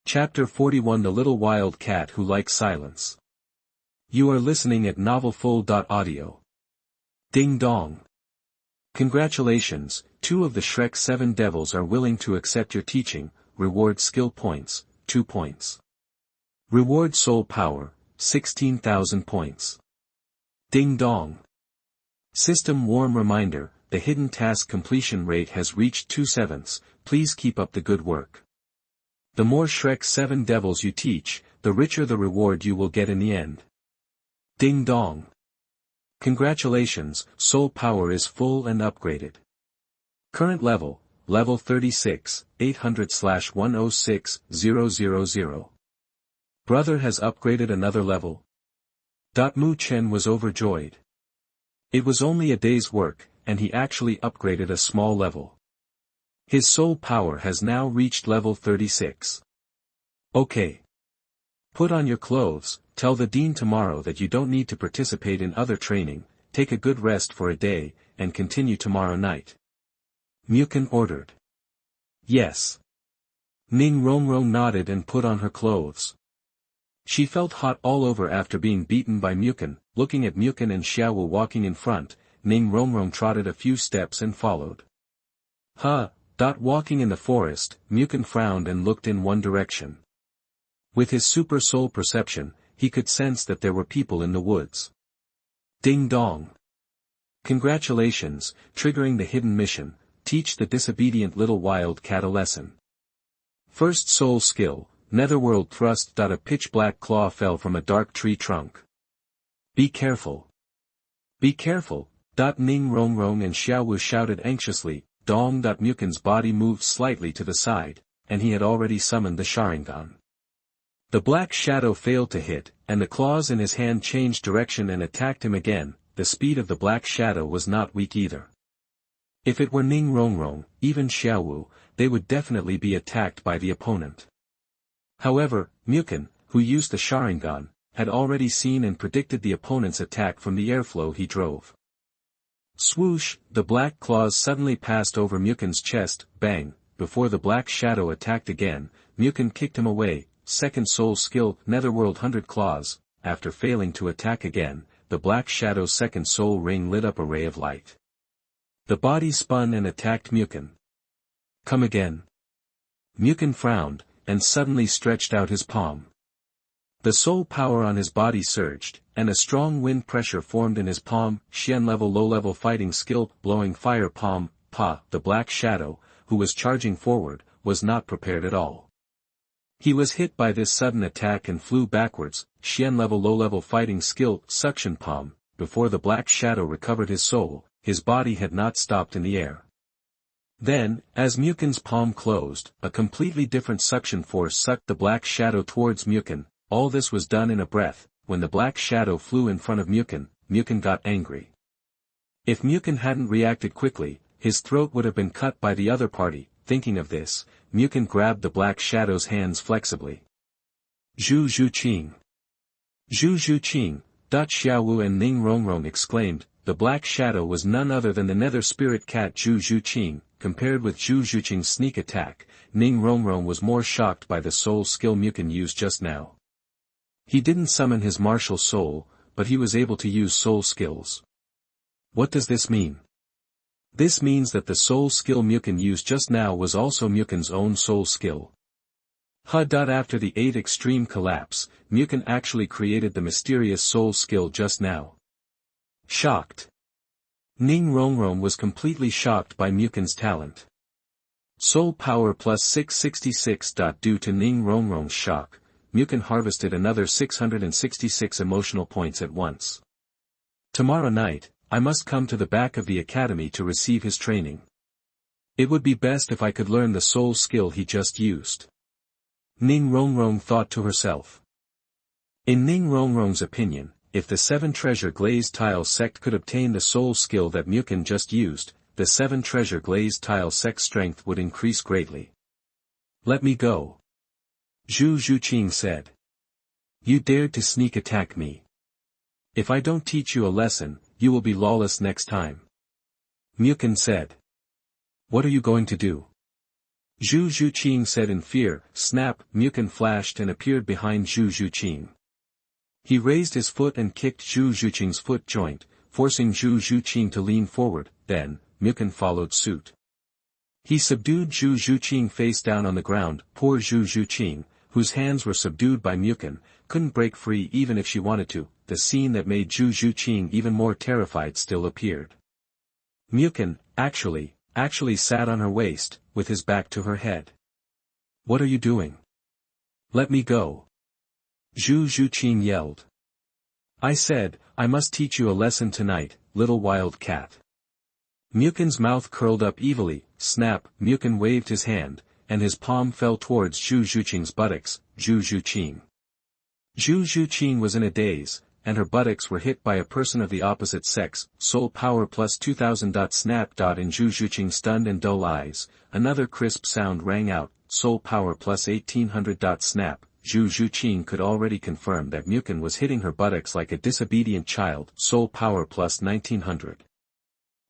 Chapter 41 The Little Wild Cat Who Likes Silence. You are listening at novelfull.audio. Ding dong. Congratulations, 2 of the Shrek 7 devils are willing to accept your teaching. Reward skill points, 2 points. Reward soul power, 16,000 points. Ding dong. System warm reminder, the hidden task completion rate has reached 2/7. Please keep up the good work. The more Shrek 7 devils you teach, the richer the reward you will get in the end. Ding dong. Congratulations, soul power is full and upgraded. Current level, level 36, 800/106,000. Brother has upgraded another level. Mu Chen was overjoyed. It was only a day's work, and he actually upgraded a small level. His soul power has now reached level 36. Okay. Put on your clothes, tell the dean tomorrow that you don't need to participate in other training, take a good rest for a day, and continue tomorrow night. Mukin ordered. Yes. Ning Rongrong nodded and put on her clothes. She felt hot all over after being beaten by Mukin. Looking at Mukin and Xiao walking in front, Ning Rongrong trotted a few steps and followed. Walking in the forest, Mukin frowned and looked in one direction. With his super soul perception, he could sense that there were people in the woods. Ding dong. Congratulations, triggering the hidden mission, teach the disobedient little wild cat a lesson. First soul skill, netherworld thrust. A pitch-black claw fell from a dark tree trunk. Be careful. Be careful. Ning Rongrong and Xiao shouted anxiously. Dong. Mukin's body moved slightly to the side, and he had already summoned the Sharingan. The black shadow failed to hit, and the claws in his hand changed direction and attacked him again. The speed of the black shadow was not weak either. If it were Ning Rongrong, even Xiao, they would definitely be attacked by the opponent. However, Mukin, who used the Sharingan, had already seen and predicted the opponent's attack from the airflow he drove. Swoosh, the black claws suddenly passed over Mukin's chest. Bang, before the black shadow attacked again, Mukin kicked him away. Second soul skill, netherworld 100 claws. After failing to attack again, the black shadow's second soul ring lit up a ray of light. The body spun and attacked Mukin. Come again. Mukin frowned, and suddenly stretched out his palm. The soul power on his body surged, and a strong wind pressure formed in his palm. Xian level low-level fighting skill, blowing fire palm. The black shadow, who was charging forward, was not prepared at all. He was hit by this sudden attack and flew backwards. Xian level low-level fighting skill, suction palm. Before the black shadow recovered his soul, his body had not stopped in the air. Then, as Mukin's palm closed, a completely different suction force sucked the black shadow towards Mukin. All this was done in a breath. When the black shadow flew in front of Mukin, Mukin got angry. If Mukin hadn't reacted quickly, his throat would have been cut by the other party. Thinking of this, Mukin grabbed the black shadow's hands flexibly. Zhuqing. Zhuqing. Xiao and Ning Rongrong exclaimed. The black shadow was none other than the nether spirit cat Zhuqing. Compared with Zhuqing's sneak attack, Ning Rongrong was more shocked by the soul skill Mukin used just now. He didn't summon his martial soul, but he was able to use soul skills. What does this mean? This means that the soul skill Mukin used just now was also Mukin's own soul skill. After the 8 extreme collapse, Mukin actually created the mysterious soul skill just now. Shocked. Ning Rongrong was completely shocked by Mukin's talent. Soul power plus 666. Due to Ning Rongrong's shock, Mukin harvested another 666 emotional points at once. Tomorrow night, I must come to the back of the academy to receive his training. It would be best if I could learn the soul skill he just used. Ning Rongrong thought to herself. In Ning Rongrong's opinion, if the 7 treasure glazed tile sect could obtain the soul skill that Mukin just used, the 7 treasure glazed tile sect's strength would increase greatly. Let me go. Zhuqing said. You dared to sneak attack me. If I don't teach you a lesson, you will be lawless next time. Mukin said. What are you going to do? Zhuqing said in fear. Snap, Mukin flashed and appeared behind Zhuqing. He raised his foot and kicked Zhuqing's foot joint, forcing Zhuqing to lean forward. Then, Mukin followed suit. He subdued Zhuqing face down on the ground. Poor Zhuqing, whose hands were subdued by Mukin, couldn't break free even if she wanted to. The scene that made Zhuqing even more terrified still appeared. Mukin, actually sat on her waist, with his back to her head. What are you doing? Let me go. Zhuqing yelled. I said, I must teach you a lesson tonight, little wild cat. Mukin's mouth curled up evilly. Snap, Mukin waved his hand, and his palm fell towards Zhuqing's buttocks. Zhuqing was in a daze, and her buttocks were hit by a person of the opposite sex. Soul power plus 2000. Snap. In Zhuqing's stunned and dull eyes, another crisp sound rang out. Soul power plus 1800. Snap. Zhuqing could already confirm that Mukin was hitting her buttocks like a disobedient child. Soul power plus 1900.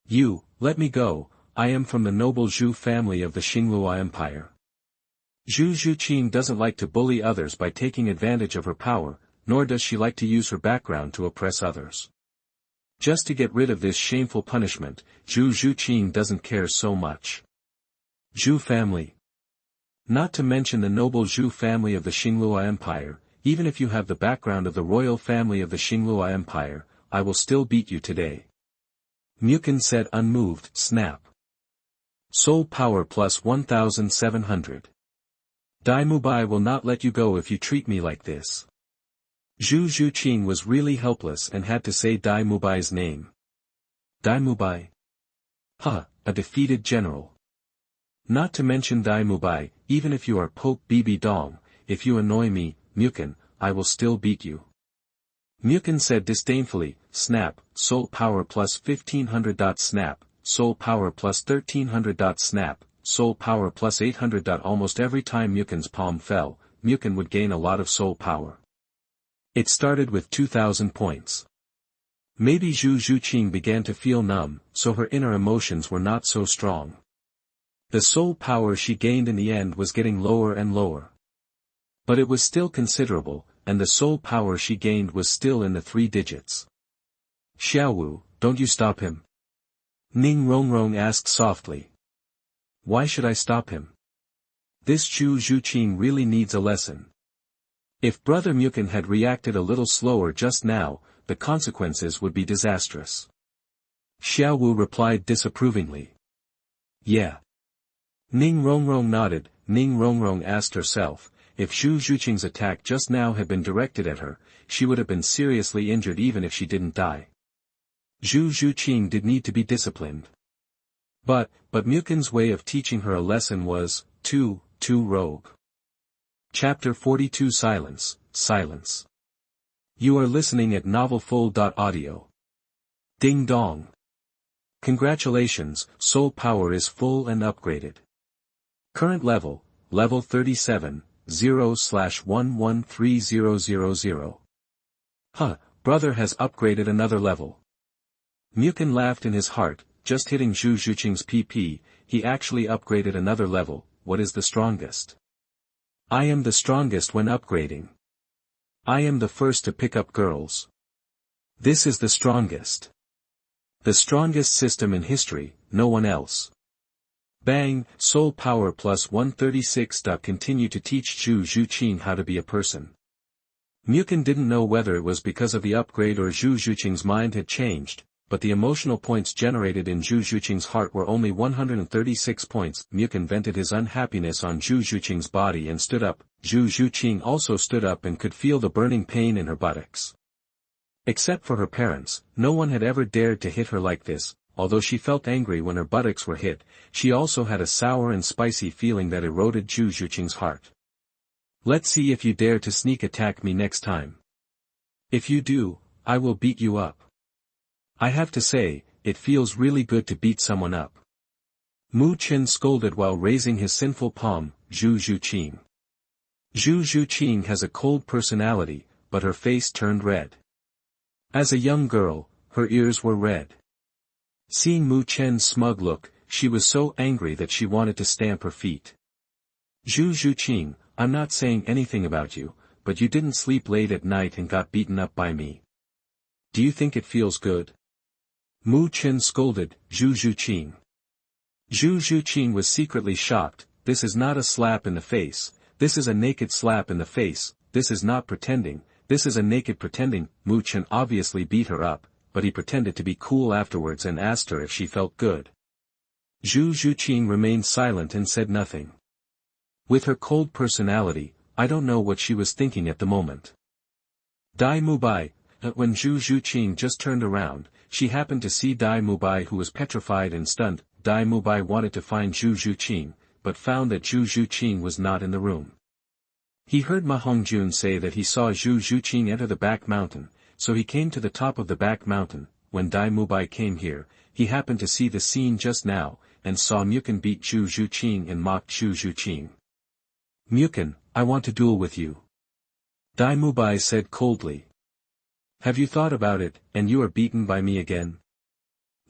You, let me go, I am from the noble Zhu family of the Xinglua Empire. Zhuqing doesn't like to bully others by taking advantage of her power, nor does she like to use her background to oppress others. Just to get rid of this shameful punishment, Zhuqing doesn't care so much. Zhu family. Not to mention the noble Zhu family of the Xinglua Empire, even if you have the background of the royal family of the Xinglua Empire, I will still beat you today. Mukin said unmoved. Snap. Soul power plus 1700. Dai Mubai will not let you go if you treat me like this. Zhuqing was really helpless and had to say Dai Mubai's name. Dai Mubai? Huh, a defeated general. Not to mention Dai Mubai, even if you are Pope Bibi Dong, if you annoy me, Mukin, I will still beat you. Mukin said disdainfully. Snap, soul power plus 1500. Snap, soul power plus 1300. Snap, soul power plus 800. Almost every time Mukin's palm fell, Mukin would gain a lot of soul power. It started with 2000 points. Maybe Zhuqing began to feel numb, so her inner emotions were not so strong. The soul power she gained in the end was getting lower and lower. But it was still considerable, and the soul power she gained was still in the 3 digits. Xiaowu, don't you stop him? Ning Rongrong asked softly. Why should I stop him? This Zhuqing really needs a lesson. If Brother Mukin had reacted a little slower just now, the consequences would be disastrous. Xiaowu replied disapprovingly. Yeah. Ning Rongrong nodded. Ning Rongrong asked herself, if Zhuqing's attack just now had been directed at her, she would have been seriously injured even if she didn't die. Zhuqing did need to be disciplined. But Mukin's way of teaching her a lesson was, too rogue. Chapter 42. Silence. You are listening at novelfull.audio. Ding dong. Congratulations, soul power is full and upgraded. Current level 37, 0/113000. Huh, brother has upgraded another level. Mukin laughed in his heart, just hitting Zhuqing's PP, he actually upgraded another level. What is the strongest? I am the strongest when upgrading. I am the first to pick up girls. This is the strongest. The strongest system in history, no one else. Bang, soul power plus 136. Continue to teach Zhuqing how to be a person. Mukin didn't know whether it was because of the upgrade or Zhuqing's mind had changed, but the emotional points generated in Zhuqing's heart were only 136 points. Mukin vented his unhappiness on Zhuqing's body and stood up. Zhuqing also stood up and could feel the burning pain in her buttocks. Except for her parents, no one had ever dared to hit her like this. Although she felt angry when her buttocks were hit, she also had a sour and spicy feeling that eroded Zhuqing's heart. Let's see if you dare to sneak attack me next time. If you do, I will beat you up. I have to say, it feels really good to beat someone up. Mu Chen scolded while raising his sinful palm. Zhuqing. Zhuqing has a cold personality, but her face turned red. As a young girl, her ears were red. Seeing Mu Chen's smug look, she was so angry that she wanted to stamp her feet. Zhuqing, I'm not saying anything about you, but you didn't sleep late at night and got beaten up by me. Do you think it feels good? Mu Chen scolded Zhuqing. Zhuqing was secretly shocked. This is not a slap in the face, this is a naked slap in the face, this is not pretending, this is a naked pretending. Mu Chen obviously beat her up, but he pretended to be cool afterwards and asked her if she felt good. Zhuqing remained silent and said nothing. With her cold personality, I don't know what she was thinking at the moment. Dai Mubai. When Zhuqing just turned around, she happened to see Dai Mubai, who was petrified and stunned. Dai Mubai wanted to find Zhuqing, but found that Zhuqing was not in the room. He heard Ma Hongjun say that he saw Zhuqing enter the back mountain, so he came to the top of the back mountain. When Dai Mubai came here, he happened to see the scene just now, and saw Mukin beat Zhuqing and mocked Zhuqing. Mukin, I want to duel with you. Dai Mubai said coldly. Have you thought about it, and you are beaten by me again?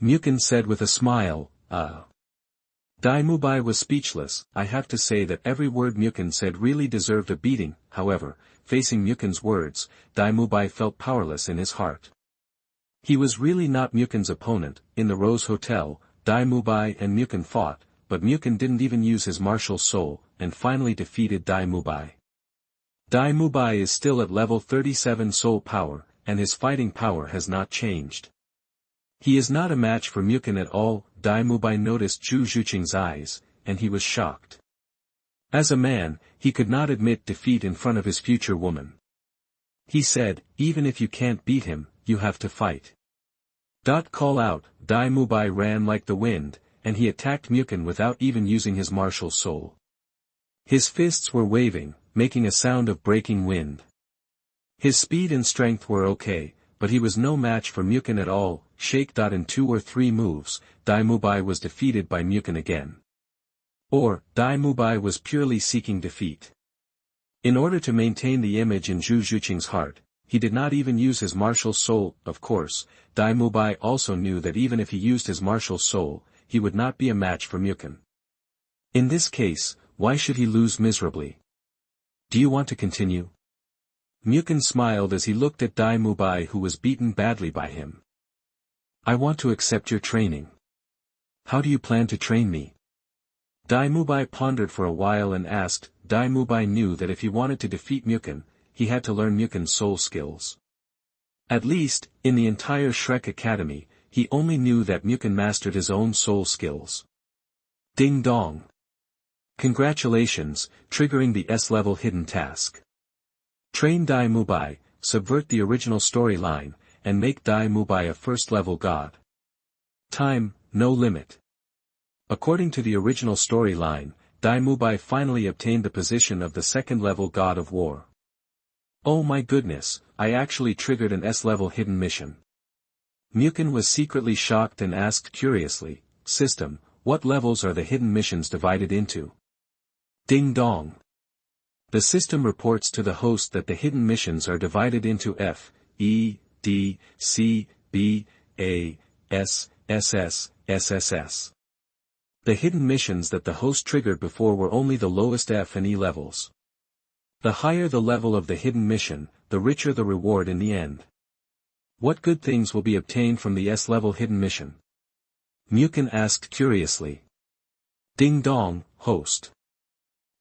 Mukin said with a smile, Dai Mubai was speechless. I have to say that every word Mukin said really deserved a beating. However, facing Mukin's words, Dai Mubai felt powerless in his heart. He was really not Mukin's opponent. In the Rose Hotel, Dai Mubai and Mukin fought, but Mukin didn't even use his martial soul, and finally defeated Dai Mubai. Dai Mubai is still at level 37 soul power, and his fighting power has not changed. He is not a match for Mukin at all. Dai Mubai noticed Zhuqing's eyes, and he was shocked. As a man, he could not admit defeat in front of his future woman. He said, even if you can't beat him, you have to fight. Call out. Dai Mubai ran like the wind, and he attacked Mukin without even using his martial soul. His fists were waving, making a sound of breaking wind. His speed and strength were okay, but he was no match for Mukin at all. In 2 or 3 moves, Dai Mubai was defeated by Mukin again. Or, Dai Mubai was purely seeking defeat. In order to maintain the image in Zhuqing's heart, he did not even use his martial soul. Of course, Dai Mubai also knew that even if he used his martial soul, he would not be a match for Mukin. In this case, why should he lose miserably? Do you want to continue? Mukin smiled as he looked at Dai Mubai, who was beaten badly by him. I want to accept your training. How do you plan to train me? Dai Mubai pondered for a while and asked. Dai Mubai knew that if he wanted to defeat Mukin, he had to learn Mukin's soul skills. At least, in the entire Shrek Academy, he only knew that Mukin mastered his own soul skills. Ding dong. Congratulations, triggering the S-level hidden task. Train Dai Mubai, subvert the original storyline, and make Dai Mubai a first-level god. Time, no limit. According to the original storyline, Dai Mubai finally obtained the position of the second-level god of war. Oh my goodness, I actually triggered an S-level hidden mission. Mukin was secretly shocked and asked curiously, System, what levels are the hidden missions divided into? Ding dong. The system reports to the host that the hidden missions are divided into F, E, D, C, B, A, S, SS, SSS. The hidden missions that the host triggered before were only the lowest F and E levels. The higher the level of the hidden mission, the richer the reward in the end. What good things will be obtained from the S-level hidden mission? Mukin asked curiously. Ding dong, host.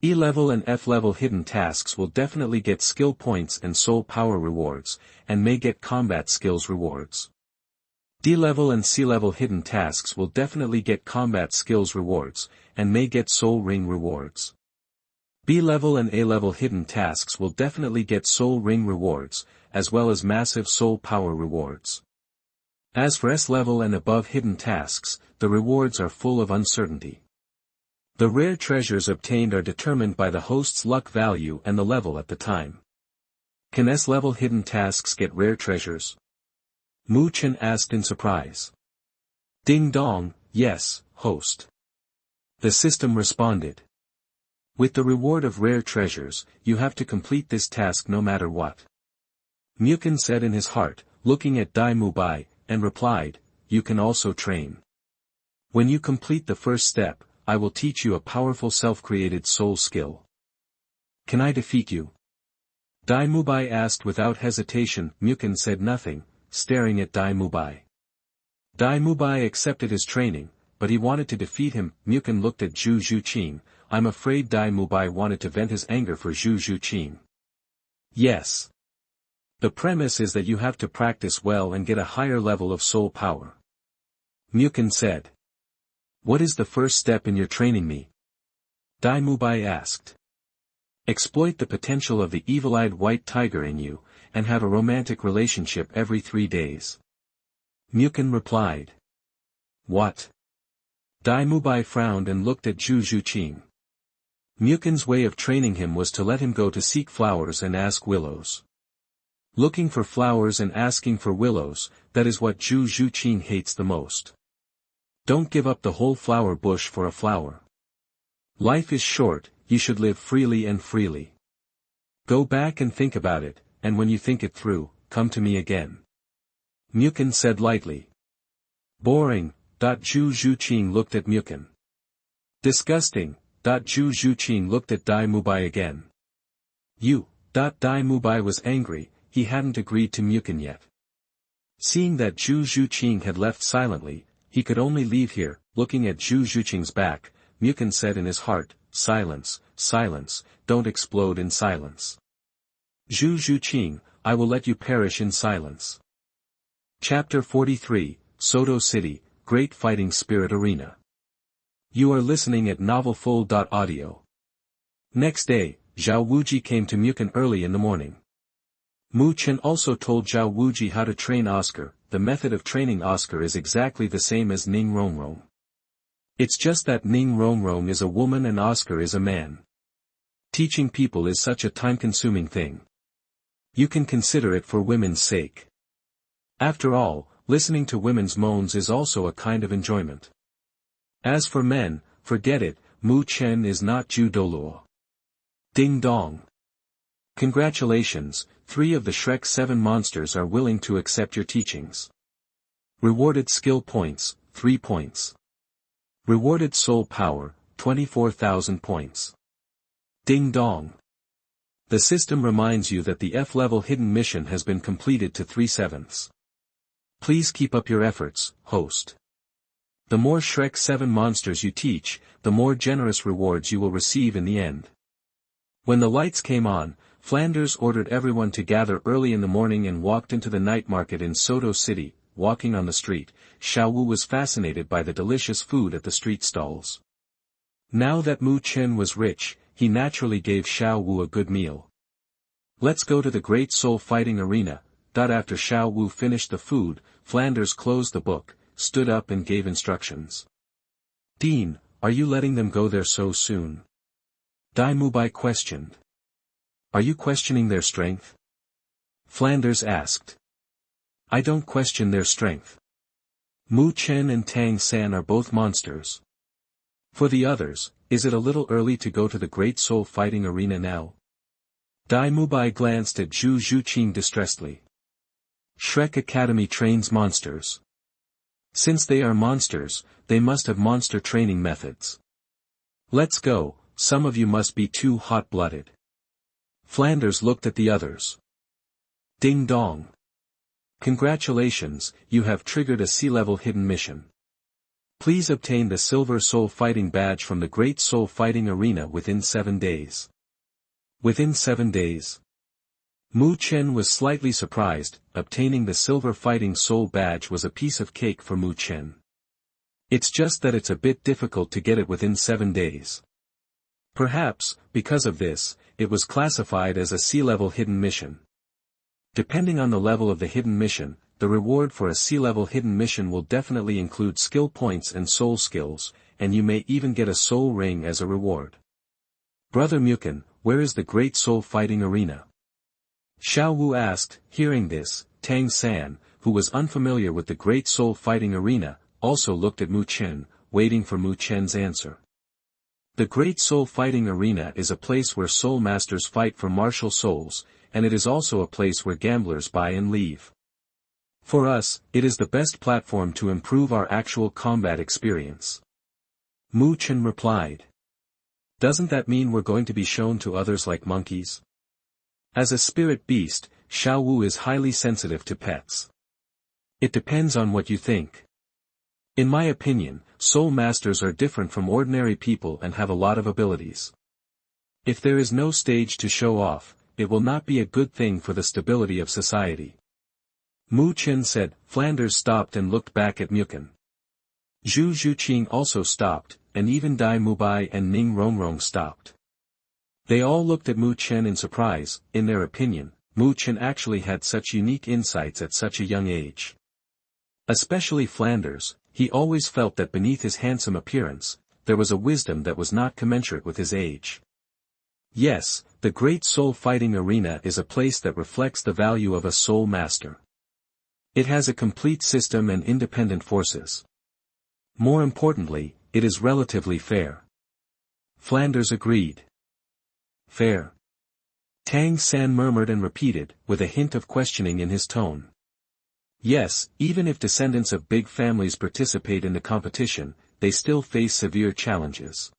E-level and F-level hidden tasks will definitely get skill points and soul power rewards, and may get combat skills rewards. D-level and C-level hidden tasks will definitely get combat skills rewards, and may get soul ring rewards. B-level and A-level hidden tasks will definitely get soul ring rewards, as well as massive soul power rewards. As for S-level and above hidden tasks, the rewards are full of uncertainty. The rare treasures obtained are determined by the host's luck value and the level at the time. Can S-level hidden tasks get rare treasures? Mu Chen asked in surprise. Ding dong, yes, host. The system responded. With the reward of rare treasures, you have to complete this task no matter what. Mukin said in his heart, looking at Dai Mubai, and replied, you can also train. When you complete the first step, I will teach you a powerful self-created soul skill. Can I defeat you? Dai Mubai asked without hesitation. Mukin said nothing, staring at Dai Mubai. Dai Mubai accepted his training, but he wanted to defeat him. Mukin looked at Zhuqing. I'm afraid Dai Mubai wanted to vent his anger for Zhuqing. Yes. The premise is that you have to practice well and get a higher level of soul power. Mukin said. What is the first step in your training me? Dai Mubai asked. Exploit the potential of the evil-eyed white tiger in you, and have a romantic relationship every 3 days. Mukin replied. What? Dai Mubai frowned and looked at Zhuqing. Mukin's way of training him was to let him go to seek flowers and ask willows. Looking for flowers and asking for willows, that is what Zhuqing hates the most. Don't give up the whole flower bush for a flower. Life is short, you should live freely and freely. Go back and think about it, and when you think it through, come to me again. Mukin said lightly. Boring. Zhuqing looked at Mukin. Disgusting. Zhuqing looked at Dai Mubai again. You. Dai Mubai was angry, he hadn't agreed to Mukin yet. Seeing that Zhuqing had left silently, he could only leave here. Looking at Zhuqing's back, Mukin said in his heart, Silence, silence, don't explode in silence. Zhuqing, I will let you perish in silence. Chapter 43, Soto City, Great Fighting Spirit Arena. You are listening at novelfull.audio. Next day, Zhao Wuji came to Mukin early in the morning. Mu Chen also told Zhao Wuji how to train Oscar. The method of training Oscar is exactly the same as Ning Rongrong. It's just that Ning Rongrong is a woman and Oscar is a man. Teaching people is such a time-consuming thing. You can consider it for women's sake. After all, listening to women's moans is also a kind of enjoyment. As for men, forget it, Mu Chen is not Douluo. Ding dong. Congratulations, 3 of the Shrek 7 monsters are willing to accept your teachings. Rewarded skill points, 3 points. Rewarded soul power, 24,000 points. Ding dong. The system reminds you that the F-level hidden mission has been completed to 3/7. Please keep up your efforts, host. The more Shrek 7 monsters you teach, the more generous rewards you will receive in the end. When the lights came on, Flanders ordered everyone to gather early in the morning and walked into the night market in Soto City. Walking on the street, Xiao Wu was fascinated by the delicious food at the street stalls. Now that Mu Chen was rich, he naturally gave Xiao Wu a good meal. Let's go to the Great Soul Fighting Arena. After Xiao Wu finished the food, Flanders closed the book, stood up and gave instructions. Dean, are you letting them go there so soon? Dai Mubai questioned. Are you questioning their strength? Flanders asked. I don't question their strength. Mu Chen and Tang San are both monsters. For the others, is it a little early to go to the Great Soul Fighting Arena now? Dai Mubai glanced at Zhuqing distressedly. Shrek Academy trains monsters. Since they are monsters, they must have monster training methods. Let's go, some of you must be too hot-blooded. Flanders looked at the others. Ding dong. Congratulations, you have triggered a sea-level hidden mission. Please obtain the Silver Soul Fighting Badge from the Great Soul Fighting Arena within 7 days. Within 7 days. Mu Chen was slightly surprised. Obtaining the Silver Fighting Soul Badge was a piece of cake for Mu Chen. It's just that it's a bit difficult to get it within 7 days. Perhaps, because of this, it was classified as a sea-level hidden mission. Depending on the level of the hidden mission, the reward for a sea-level hidden mission will definitely include skill points and soul skills, and you may even get a soul ring as a reward. Brother Mukin, where is the Great Soul Fighting Arena? Xiao Wu asked. Hearing this, Tang San, who was unfamiliar with the Great Soul Fighting Arena, also looked at Mu Chen, waiting for Mu Chen's answer. The Great Soul Fighting Arena is a place where soul masters fight for martial souls, and it is also a place where gamblers buy and leave. For us, it is the best platform to improve our actual combat experience. Mu Chen replied. Doesn't that mean we're going to be shown to others like monkeys? As a spirit beast, Xiao Wu is highly sensitive to pets. It depends on what you think. In my opinion, soul masters are different from ordinary people and have a lot of abilities. If there is no stage to show off, it will not be a good thing for the stability of society. Mu Chen said. Flanders stopped and looked back at Mukun. Zhuqing also stopped, and even Dai Mubai and Ning Rongrong stopped. They all looked at Mu Chen in surprise. In their opinion, Mu Chen actually had such unique insights at such a young age. Especially Flanders, he always felt that beneath his handsome appearance, there was a wisdom that was not commensurate with his age. Yes, the Great Soul Fighting Arena is a place that reflects the value of a soul master. It has a complete system and independent forces. More importantly, it is relatively fair. Flanders agreed. Fair. Tang San murmured and repeated, with a hint of questioning in his tone. Yes, even if descendants of big families participate in the competition, they still face severe challenges.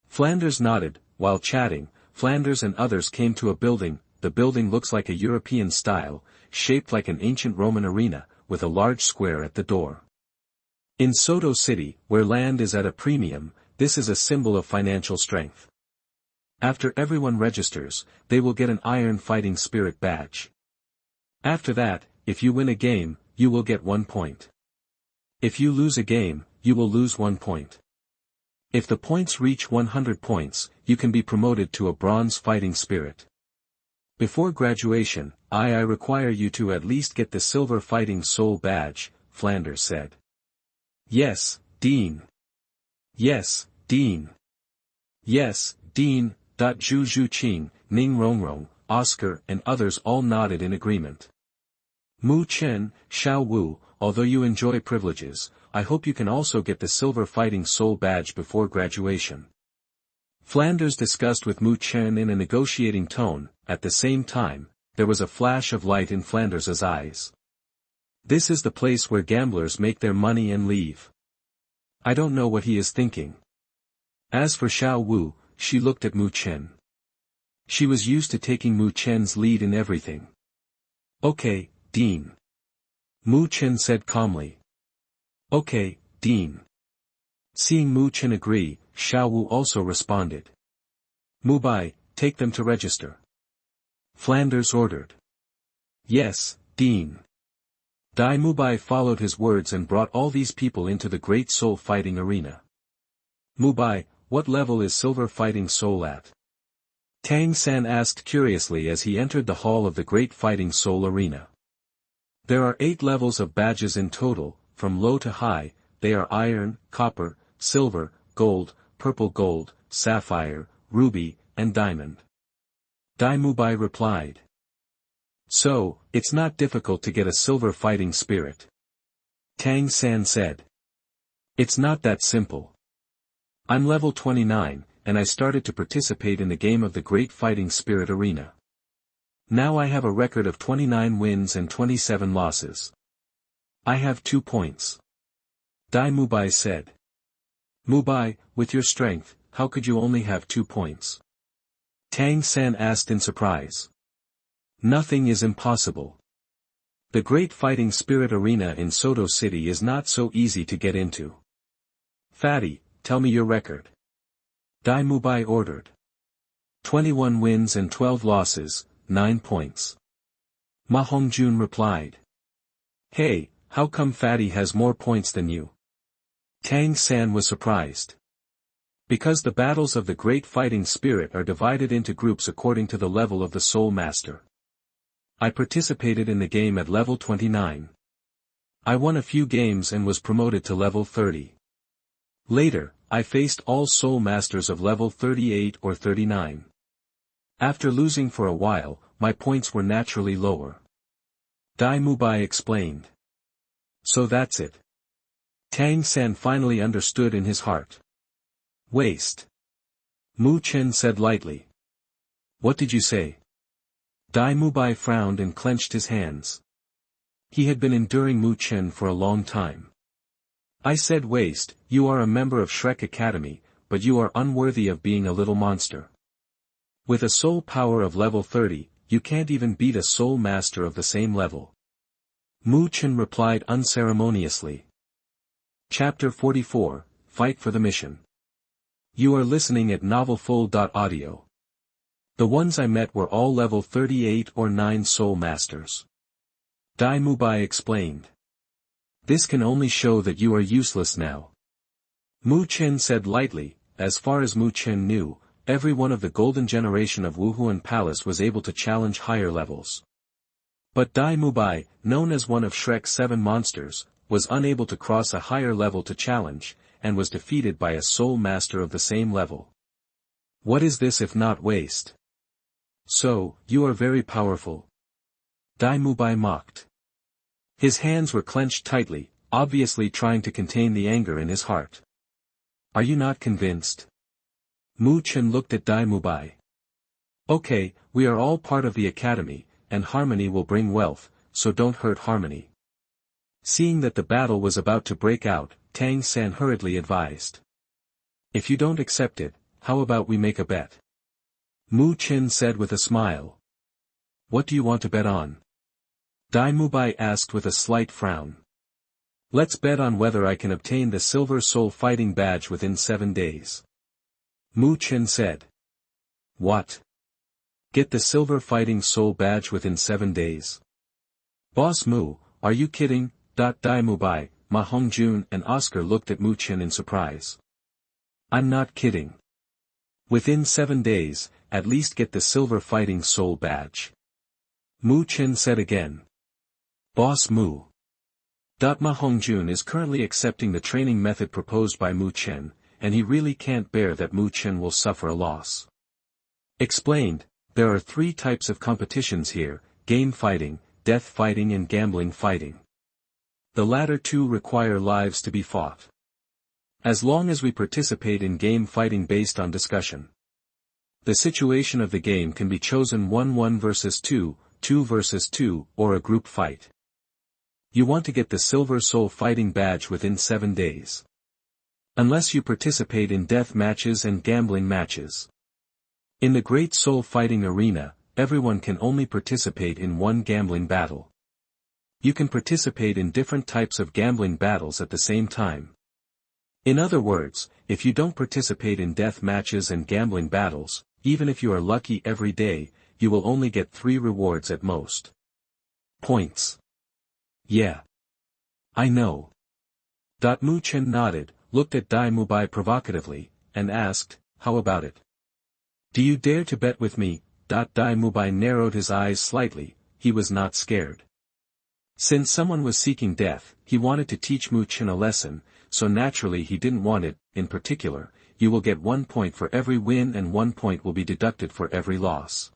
Flanders nodded. While chatting, Flanders and others came to a building. The building looks like a European style, shaped like an ancient Roman arena, with a large square at the door. In Soto City, where land is at a premium, this is a symbol of financial strength. After everyone registers, they will get an Iron Fighting Spirit badge. After that, if you win a game, you will get 1 point. If you lose a game, you will lose 1 point. If the points reach 100 points, you can be promoted to a Bronze Fighting Spirit. Before graduation, I require you to at least get the Silver Fighting Soul badge, Flanders said. Yes, Dean. Yes, Dean. Yes, Dean. Zhuqing, Ning Rongrong, Oscar and others all nodded in agreement. Mu Chen, Xiao Wu, although you enjoy privileges, I hope you can also get the Silver Fighting Soul badge before graduation. Flanders discussed with Mu Chen in a negotiating tone. At the same time, there was a flash of light in Flanders' eyes. This is the place where gamblers make their money and leave. I don't know what he is thinking. As for Xiao Wu, she looked at Mu Chen. She was used to taking Mu Chen's lead in everything. Okay, Dean. Mu Chen said calmly. Okay, Dean. Seeing Mu Chen agree, Xiao Wu also responded. Mubai, take them to register. Flanders ordered. Yes, Dean. Dai Mubai followed his words and brought all these people into the Great Soul Fighting Arena. Mubai, what level is Silver Fighting Soul at? Tang San asked curiously as he entered the hall of the Great Fighting Soul Arena. There are 8 levels of badges in total, from low to high. They are iron, copper, silver, gold, purple gold, sapphire, ruby, and diamond. Dai Mubai replied. So, it's not difficult to get a Silver Fighting Spirit. Tang San said. It's not that simple. I'm level 29, and I started to participate in the game of the Great Fighting Spirit Arena. Now I have a record of 29 wins and 27 losses. I have 2 points. Dai Mubai said. Mubai, with your strength, how could you only have 2 points? Tang San asked in surprise. Nothing is impossible. The Great Fighting Spirit Arena in Soto City is not so easy to get into. Fatty, tell me your record. Dai Mubai ordered. 21 wins and 12 losses, 9 points. Ma Hongjun replied. Hey, how come Fatty has more points than you? Tang San was surprised. Because the battles of the Great Fighting Spirit are divided into groups according to the level of the Soul Master. I participated in the game at level 29. I won a few games and was promoted to level 30. Later, I faced all Soul Masters of level 38 or 39. After losing for a while, my points were naturally lower. Dai Mubai explained. So that's it. Tang San finally understood in his heart. Waste. Mu Chen said lightly. What did you say? Dai Mubai frowned and clenched his hands. He had been enduring Mu Chen for a long time. I said waste. You are a member of Shrek Academy, but you are unworthy of being a little monster. With a soul power of level 30, you can't even beat a soul master of the same level. Mu Chen replied unceremoniously. Chapter 44, Fight for the Mission. You are listening at novelfull.audio. The ones I met were all level 38 or 9 soul masters. Dai Mubai explained. This can only show that you are useless now. Mu Chen said lightly. As far as Mu Chen knew, every one of the golden generation of Wuhuan Palace was able to challenge higher levels. But Dai Mubai, known as one of Shrek's 7 monsters, was unable to cross a higher level to challenge, and was defeated by a soul master of the same level. What is this if not waste? So, you are very powerful. Dai Mubai mocked. His hands were clenched tightly, obviously trying to contain the anger in his heart. Are you not convinced? Mu Chen looked at Dai Mubai. Okay, we are all part of the academy, and harmony will bring wealth, so don't hurt harmony. Seeing that the battle was about to break out, Tang San hurriedly advised. If you don't accept it, how about we make a bet? Mu Chen said with a smile. What do you want to bet on? Dai Mubai asked with a slight frown. Let's bet on whether I can obtain the Silver Soul Fighting Badge within 7 days. Mu Chen said. What? Get the Silver Fighting Soul Badge within 7 days? Boss Mu, are you kidding? Dai Mubai, Ma Hongjun and Oscar looked at Mu Chen in surprise. I'm not kidding. Within 7 days, at least get the Silver Fighting Soul Badge. Mu Chen said again. Boss Mu. Ma Hongjun is currently accepting the training method proposed by Mu Chen, and he really can't bear that Mu Chen will suffer a loss. Explained, there are 3 types of competitions here, game fighting, death fighting and gambling fighting. The latter 2 require lives to be fought. As long as we participate in game fighting based on discussion. The situation of the game can be chosen 1-1 versus 2, 2 versus 2, or a group fight. You want to get the Silver Soul Fighting Badge within 7 days. Unless you participate in death matches and gambling matches. In the Great Soul Fighting Arena, everyone can only participate in one gambling battle. You can participate in different types of gambling battles at the same time. In other words, if you don't participate in death matches and gambling battles, even if you are lucky every day, you will only get 3 rewards at most. Points. Yeah. I know. Mu Chen nodded, looked at Dai Mubai provocatively, and asked, how about it? Do you dare to bet with me? Dai Mubai narrowed his eyes slightly, he was not scared. Since someone was seeking death, he wanted to teach Mu Chen a lesson, so naturally he didn't want it. In particular, you will get 1 point for every win and 1 point will be deducted for every loss.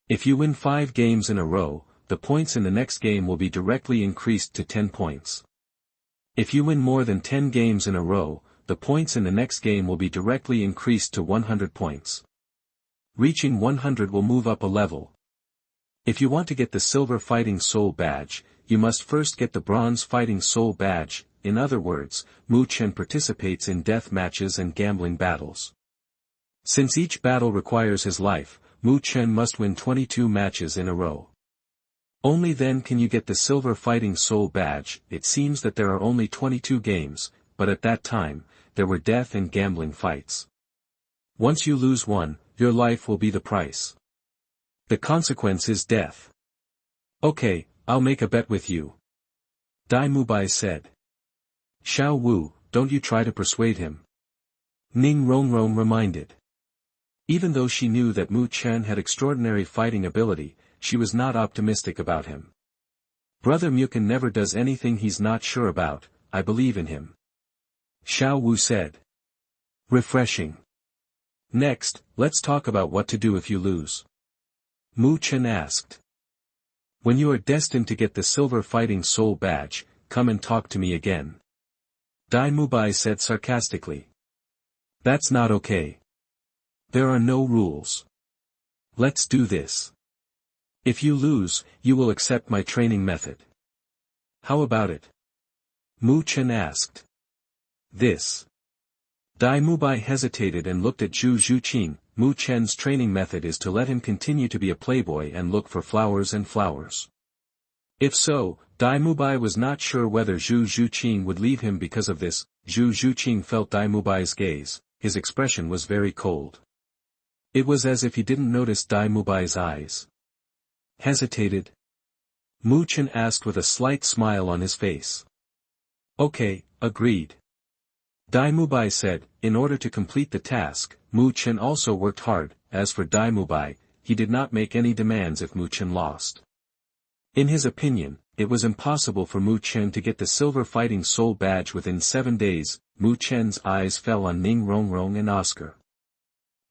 If you win 5 games in a row, the points in the next game will be directly increased to 10 points. If you win more than 10 games in a row, the points in the next game will be directly increased to 100 points. Reaching 100 will move up a level. If you want to get the Silver Fighting Soul Badge, you must first get the Bronze Fighting Soul Badge. In other words, Mu Chen participates in death matches and gambling battles. Since each battle requires his life, Mu Chen must win 22 matches in a row. Only then can you get the Silver Fighting Soul Badge. It seems that there are only 22 games, but at that time, there were death and gambling fights. Once you lose one, your life will be the price. The consequence is death. Okay, I'll make a bet with you. Dai Mubai said. Xiao Wu, don't you try to persuade him. Ning Rongrong reminded. Even though she knew that Mu Chen had extraordinary fighting ability, she was not optimistic about him. Brother Mukin never does anything he's not sure about, I believe in him. Xiao Wu said. Refreshing. Next, let's talk about what to do if you lose. Mu Chen asked. When you are destined to get the Silver Fighting Soul Badge, come and talk to me again. Dai Mubai said sarcastically. That's not okay. There are no rules. Let's do this. If you lose, you will accept my training method. How about it? Mu Chen asked. This. Dai Mubai hesitated and looked at Zhuqing. Mu Chen's training method is to let him continue to be a playboy and look for flowers and flowers. If so, Dai Mubai was not sure whether Zhuqing would leave him because of this. Zhuqing felt Dai Mubai's gaze. His expression was very cold. It was as if he didn't notice Dai Mubai's eyes. Hesitated? Mu Chen asked with a slight smile on his face. Okay, agreed. Dai Mubai said. In order to complete the task, Mu Chen also worked hard. As for Dai Mubai, he did not make any demands if Mu Chen lost. In his opinion, it was impossible for Mu Chen to get the Silver Fighting Soul badge within 7 days. Mu Chen's eyes fell on Ning, Rongrong and Oscar.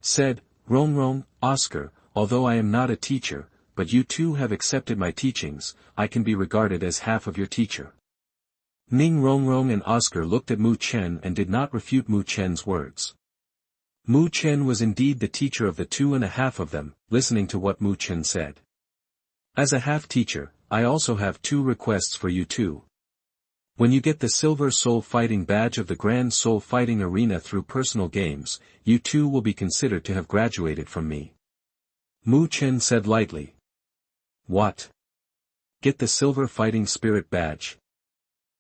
Said, Rongrong, Oscar, although I am not a teacher, but you two have accepted my teachings, I can be regarded as half of your teacher. Ning, Rongrong and Oscar looked at Mu Chen and did not refute Mu Chen's words. Mu Chen was indeed the teacher of the 2.5 of them, listening to what Mu Chen said. As a half-teacher, I also have 2 requests for you two. When you get the Silver Soul Fighting Badge of the Grand Soul Fighting Arena through personal games, you two will be considered to have graduated from me. Mu Chen said lightly. What? Get the Silver Fighting Spirit Badge.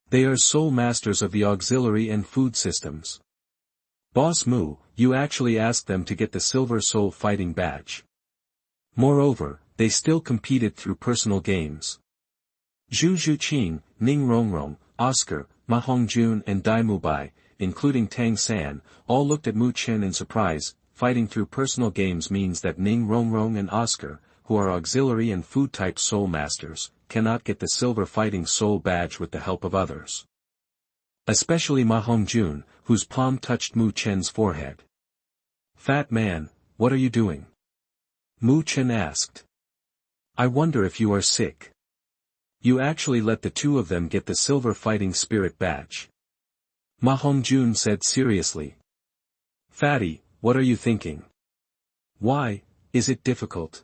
They are Soul Masters of the Auxiliary and Food Systems. Boss Mu, you actually asked them to get the Silver Soul Fighting Badge. Moreover, they still competed through personal games. Zhuqing, Ning Rongrong, Oscar, Ma Hongjun and Dai Mubai, including Tang San, all looked at Mu Chen in surprise. Fighting through personal games means that Ning Rongrong and Oscar, who are auxiliary and food-type soul masters, cannot get the Silver Fighting Soul badge with the help of others. Especially Ma Hongjun, whose palm touched Mu Chen's forehead. Fat man, what are you doing? Mu Chen asked. I wonder if you are sick. You actually let the 2 of them get the Silver Fighting Spirit badge. Ma Hongjun said seriously. Fatty, what are you thinking? Why, is it difficult?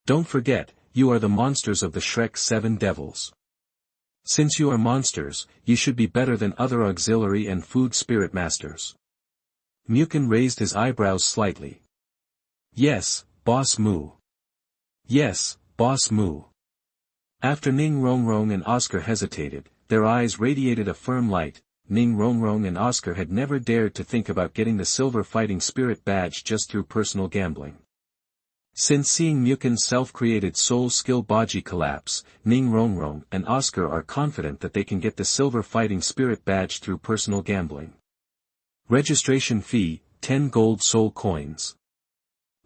Don't forget, you are the monsters of the Shrek 7 Devils. Since you are monsters, you should be better than other auxiliary and food spirit masters. Mukin raised his eyebrows slightly. Yes, Boss Mu. Yes, Boss Mu. After Ning Rongrong and Oscar hesitated, their eyes radiated a firm light. Ning Rongrong and Oscar had never dared to think about getting the Silver Fighting Spirit badge just through personal gambling. Since seeing Mukin's self-created soul skill Baji collapse, Ning Rongrong and Oscar are confident that they can get the Silver Fighting Spirit badge through personal gambling. Registration fee, 10 gold soul coins.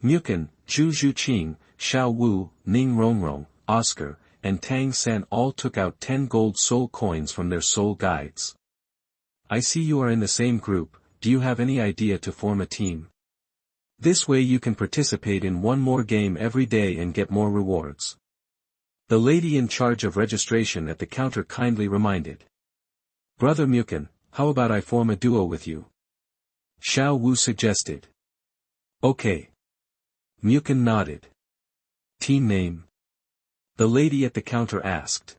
Mukin, Zhuqing, Xiao Wu, Ning Rongrong, Oscar, and Tang San all took out 10 gold soul coins from their soul guides. I see you are in the same group. Do you have any idea to form a team? This way you can participate in one more game every day and get more rewards. The lady in charge of registration at the counter kindly reminded. Brother Mukin, how about I form a duo with you? Xiao Wu suggested. Okay. Mukin nodded. Team name? The lady at the counter asked.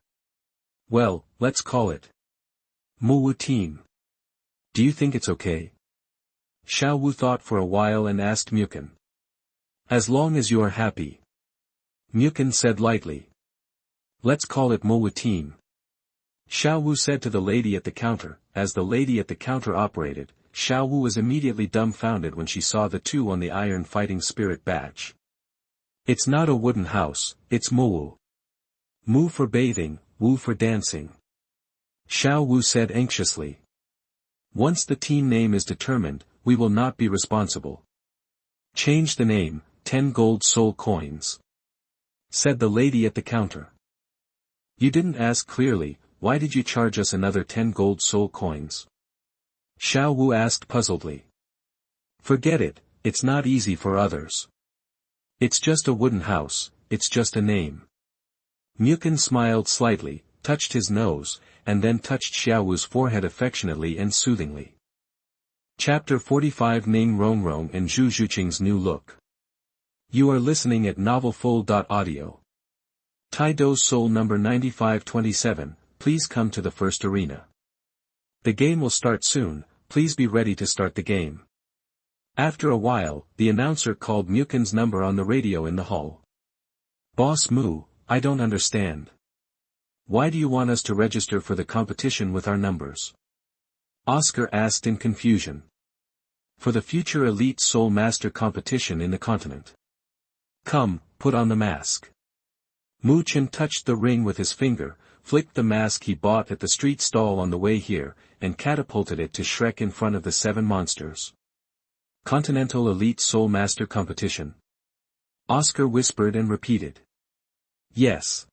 Well, let's call it Muwu Team. Do you think it's okay? Xiao Wu thought for a while and asked Mukin. As long as you are happy. Mukin said lightly. Let's call it Muwu Team. Xiao Wu said to the lady at the counter. As the lady at the counter operated, Xiao Wu was immediately dumbfounded when she saw the 2 on the Iron Fighting Spirit badge. It's not a wooden house, it's Muwu. Mu for bathing, Wu for dancing. Xiao Wu said anxiously. Once the team name is determined, we will not be responsible. Change the name, 10 gold soul coins. Said the lady at the counter. You didn't ask clearly, why did you charge us another 10 gold soul coins? Xiao Wu asked puzzledly. Forget it, it's not easy for others. It's just a wooden house, it's just a name. Mukin smiled slightly, touched his nose, and then touched Xiao Wu's forehead affectionately and soothingly. Chapter 45 Ning Rongrong and Zhuqing's New Look. You are listening at novelfull.audio. Taido's Soul number 9527, please come to the first arena. The game will start soon, please be ready to start the game. After a while, the announcer called Mukin's number on the radio in the hall. Boss Mu, I don't understand. Why do you want us to register for the competition with our numbers? Oscar asked in confusion. For the future Elite Soul Master competition in the continent. Come, put on the mask. Mu Chen touched the ring with his finger, flicked the mask he bought at the street stall on the way here, and catapulted it to Shrek in front of the 7 monsters. Continental Elite Soul Master competition. Oscar whispered and repeated. Yes.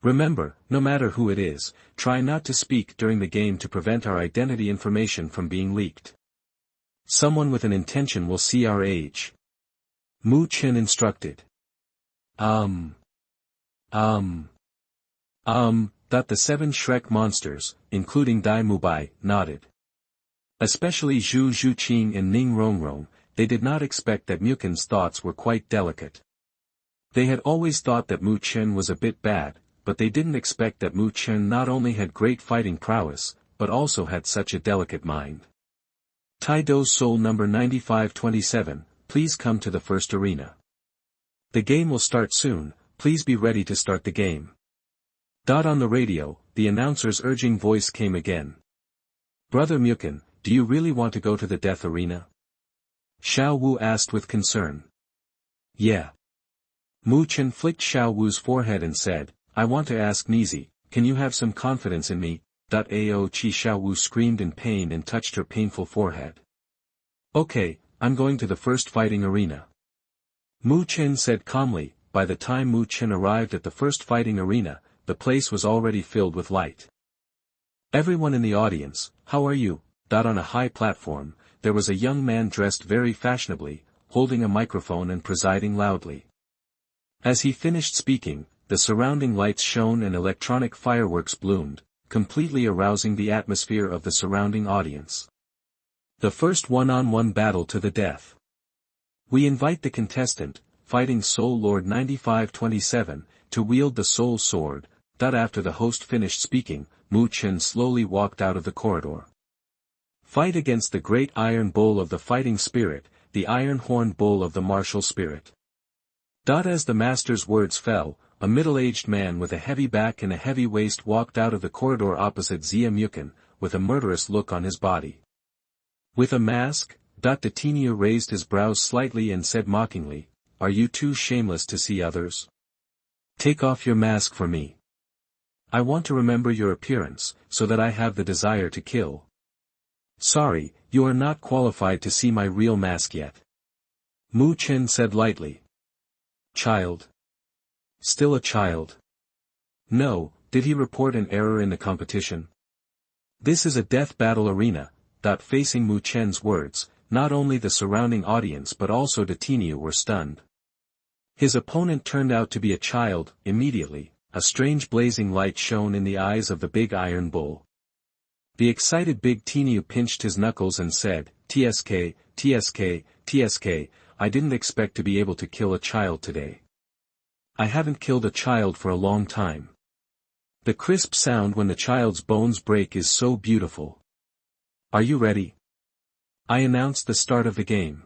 Remember, no matter who it is, try not to speak during the game to prevent our identity information from being leaked. Someone with an intention will see our age. Mu Chen instructed. The 7 Shrek monsters, including Dai Mubai, nodded. Especially Zhuqing and Ning Rongrong, they did not expect that Mukin's thoughts were quite delicate. They had always thought that Mu Chen was a bit bad, but they didn't expect that Mu Chen not only had great fighting prowess, but also had such a delicate mind. Tai-Do Soul number 9527, please come to the first arena. The game will start soon, please be ready to start the game. On the radio, the announcer's urging voice came again. Brother Mukin, do you really want to go to the death arena? Xiao Wu asked with concern. Yeah. Mu Chen flicked Xiao Wu's forehead and said, I want to ask Nizi, can you have some confidence in me? Ao Chi Xiao Wu screamed in pain and touched her painful forehead. Okay, I'm going to the first fighting arena. Mu Chen said calmly. By the time Mu Chen arrived at the first fighting arena, the place was already filled with light. Everyone in the audience, how are you? On a high platform, there was a young man dressed very fashionably, holding a microphone and presiding loudly. As he finished speaking, the surrounding lights shone and electronic fireworks bloomed, completely arousing the atmosphere of the surrounding audience. The first one-on-one battle to the death. We invite the contestant, fighting Soul Lord 9527, to wield the Soul Sword. After the host finished speaking, Mu Chen slowly walked out of the corridor. Fight against the Great Iron Bull of the Fighting Spirit, the Iron Horned Bull of the Martial Spirit. As the master's words fell, a middle-aged man with a heavy back and a heavy waist walked out of the corridor opposite Zia Mukin, with a murderous look on his body. With a mask, Detinu raised his brows slightly and said mockingly, Are you too shameless to see others? Take off your mask for me. I want to remember your appearance, so that I have the desire to kill. Sorry, you are not qualified to see my real mask yet. Mu Chen said lightly. Child. Still a child. No, did he report an error in the competition? This is a death battle arena. Facing Mu Chen's words, not only the surrounding audience but also Detinu were stunned. His opponent turned out to be a child. Immediately, a strange blazing light shone in the eyes of the big iron bull. The excited big Tinu pinched his knuckles and said, TSK, TSK, TSK, I didn't expect to be able to kill a child today. I haven't killed a child for a long time. The crisp sound when the child's bones break is so beautiful. Are you ready? I announced the start of the game.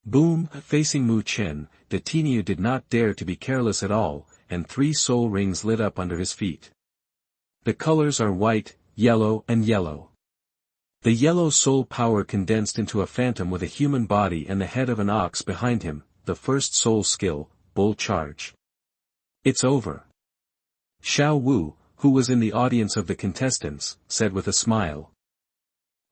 Boom! Facing Mu Chen, Detinu did not dare to be careless at all, and 3 soul rings lit up under his feet. The colors are white, yellow and yellow. The yellow soul power condensed into a phantom with a human body and the head of an ox behind him, the first soul skill, Bull Charge. It's over. Xiao Wu, who was in the audience of the contestants, said with a smile.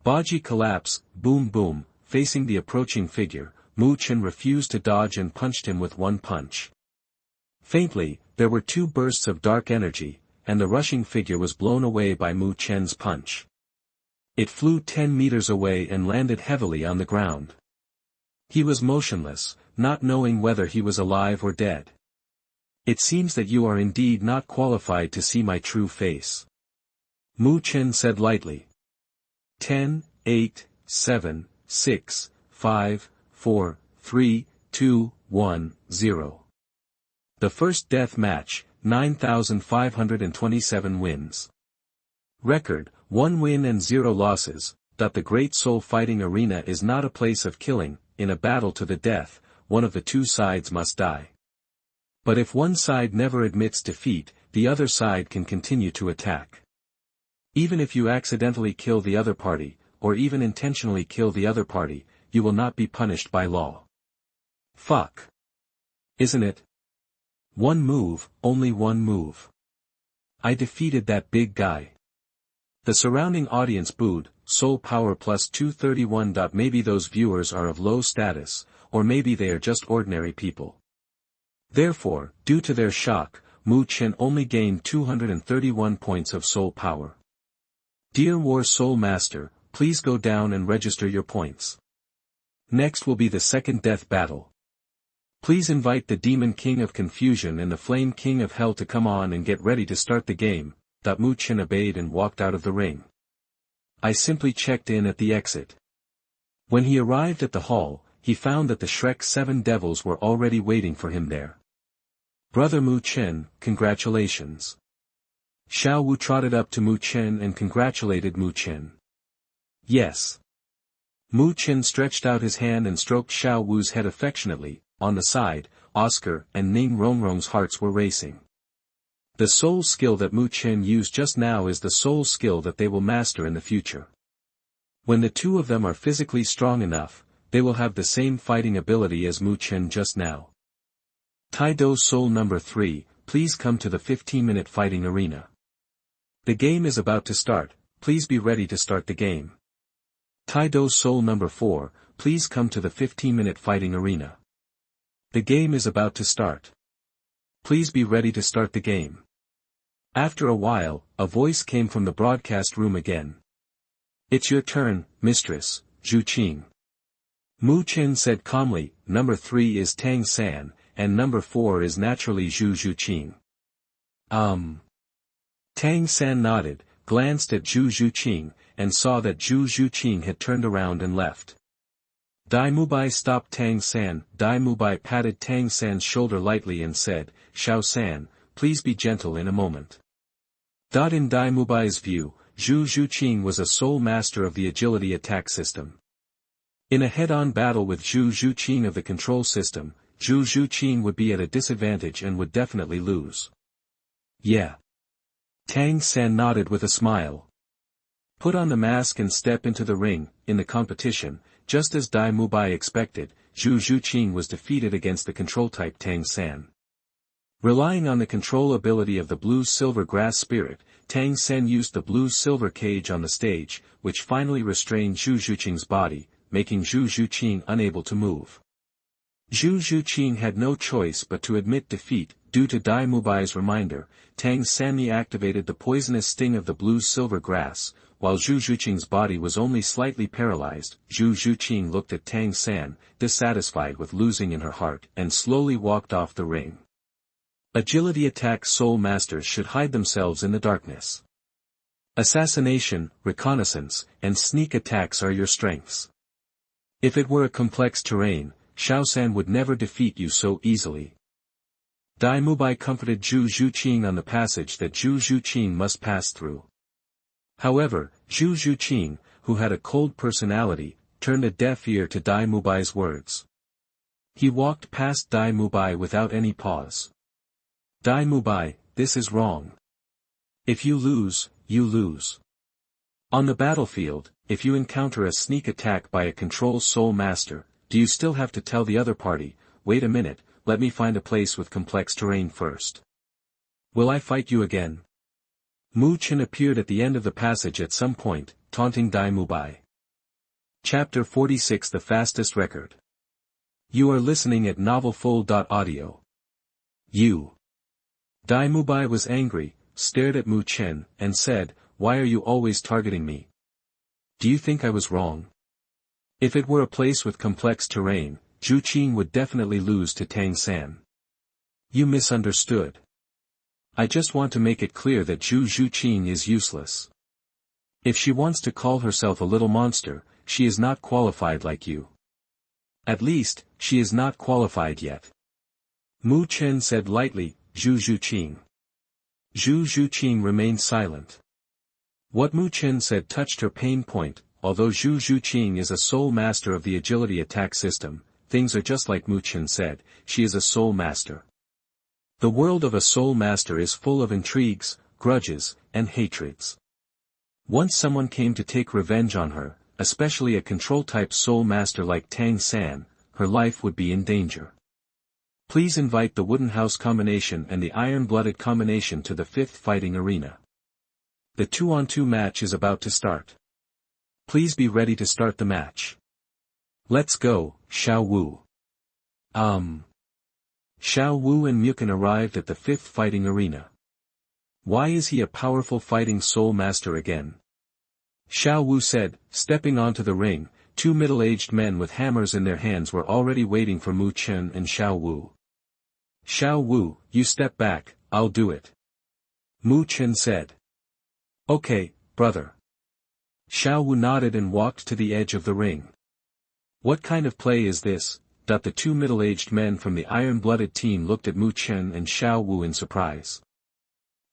Baji collapse, boom boom, facing the approaching figure, Mu Chen refused to dodge and punched him with one punch. Faintly, there were 2 bursts of dark energy, and the rushing figure was blown away by Mu Chen's punch. It flew 10 meters away and landed heavily on the ground. He was motionless, not knowing whether he was alive or dead. It seems that you are indeed not qualified to see my true face. Mu Chen said lightly. 10, 8, 7, 6, 5, 4, 3, 2, 1, 0. The first death match, 9,527 wins. Record, 1 win and 0 losses. The great soul fighting arena is not a place of killing. In a battle to the death, one of the two sides must die. But if one side never admits defeat, the other side can continue to attack. Even if you accidentally kill the other party, or even intentionally kill the other party, you will not be punished by law. Fuck. Isn't it? One move, only one move. I defeated that big guy. The surrounding audience booed. Soul power plus 231. Maybe those viewers are of low status, or maybe they are just ordinary people. Therefore, due to their shock, Mu Chen only gained 231 points of soul power. Dear War Soul Master, please go down and register your points. Next will be the second death battle. Please invite the Demon King of Confusion and the Flame King of Hell to come on and get ready to start the game. Mu Chen obeyed and walked out of the ring. I simply checked in at the exit. When he arrived at the hall, he found that the Shrek 7 devils were already waiting for him there. Brother Mu Chen, congratulations. Xiao Wu trotted up to Mu Chen and congratulated Mu Chen. Yes. Mu Chen stretched out his hand and stroked Xiao Wu's head affectionately. On the side, Oscar and Ning Rongrong's hearts were racing. The soul skill that Mu Chen used just now is the soul skill that they will master in the future. When the two of them are physically strong enough, they will have the same fighting ability as Mu Chen just now. Taido Soul number 3, please come to the 15-minute fighting arena. The game is about to start, please be ready to start the game. Taido Soul number 4, please come to the 15-minute fighting arena. The game is about to start. Please be ready to start the game. After a while, a voice came from the broadcast room again. It's your turn, Mistress, Zhuqing. Mu Chen said calmly, number 3 is Tang San, and number 4 is naturally Zhuqing. Tang San nodded, glanced at Zhuqing, and saw that Zhuqing had turned around and left. Dai Mubai stopped Tang San. Dai Mubai patted Tang San's shoulder lightly and said, Xiao San, please be gentle in a moment. In Dai Mubai's view, Zhuqing was a sole master of the agility attack system. In a head-on battle with Zhuqing of the control system, Zhuqing would be at a disadvantage and would definitely lose. Yeah. Tang San nodded with a smile. Put on the mask and step into the ring. In the competition, just as Dai Mubai expected, Zhuqing was defeated against the control-type Tang San. Relying on the control ability of the blue-silver grass spirit, Tang San used the blue-silver cage on the stage, which finally restrained Zhuqing's body, making Zhuqing unable to move. Zhuqing had no choice but to admit defeat. Due to Dai Mubai's reminder, Tang San activated the poisonous sting of the blue-silver grass. While Zhuqing's body was only slightly paralyzed, Zhuqing looked at Tang San, dissatisfied with losing in her heart, and slowly walked off the ring. Agility attack soul masters should hide themselves in the darkness. Assassination, reconnaissance, and sneak attacks are your strengths. If it were a complex terrain, Xiao San would never defeat you so easily. Dai Mubai comforted Zhuqing on the passage that Zhuqing must pass through. However, Zhuqing, who had a cold personality, turned a deaf ear to Dai Mubai's words. He walked past Dai Mubai without any pause. Dai Mubai, this is wrong. If you lose, you lose. On the battlefield, if you encounter a sneak attack by a control soul master, do you still have to tell the other party, wait a minute, let me find a place with complex terrain first? Will I fight you again? Mu Chen appeared at the end of the passage at some point, taunting Dai Mubai. Chapter 46 The Fastest Record. You are listening at novelfull.audio. You. Dai Mubai was angry, stared at Mu Chen, and said, why are you always targeting me? Do you think I was wrong? If it were a place with complex terrain, Zhuqing would definitely lose to Tang San. You misunderstood. I just want to make it clear that Zhuqing is useless. If she wants to call herself a little monster, she is not qualified like you. At least, she is not qualified yet. Mu Chen said lightly, Zhuqing. Zhuqing remained silent. What Mu Chen said touched her pain point. although Zhuqing is a sole master of the agility attack system, things are just like Mu Chen said, she is a soul master. The world of a soul master is full of intrigues, grudges, and hatreds. Once someone came to take revenge on her, especially a control-type soul master like Tang San, her life would be in danger. Please invite the Wooden House combination and the Iron-Blooded combination to the 5th fighting arena. The 2-on-2 match is about to start. Please be ready to start the match. Let's go, Xiao Wu. Xiao Wu and Mukin arrived at the 5th fighting arena. Why is he a powerful fighting soul master again? Xiao Wu said, stepping onto the ring. Two middle-aged men with hammers in their hands were already waiting for Mu Chen and Xiao Wu. Xiao Wu, you step back, I'll do it. Mu Chen said. Okay, brother. Xiao Wu nodded and walked to the edge of the ring. What kind of play is this? The two middle-aged men from the Iron-Blooded team looked at Mu Chen and Xiao Wu in surprise.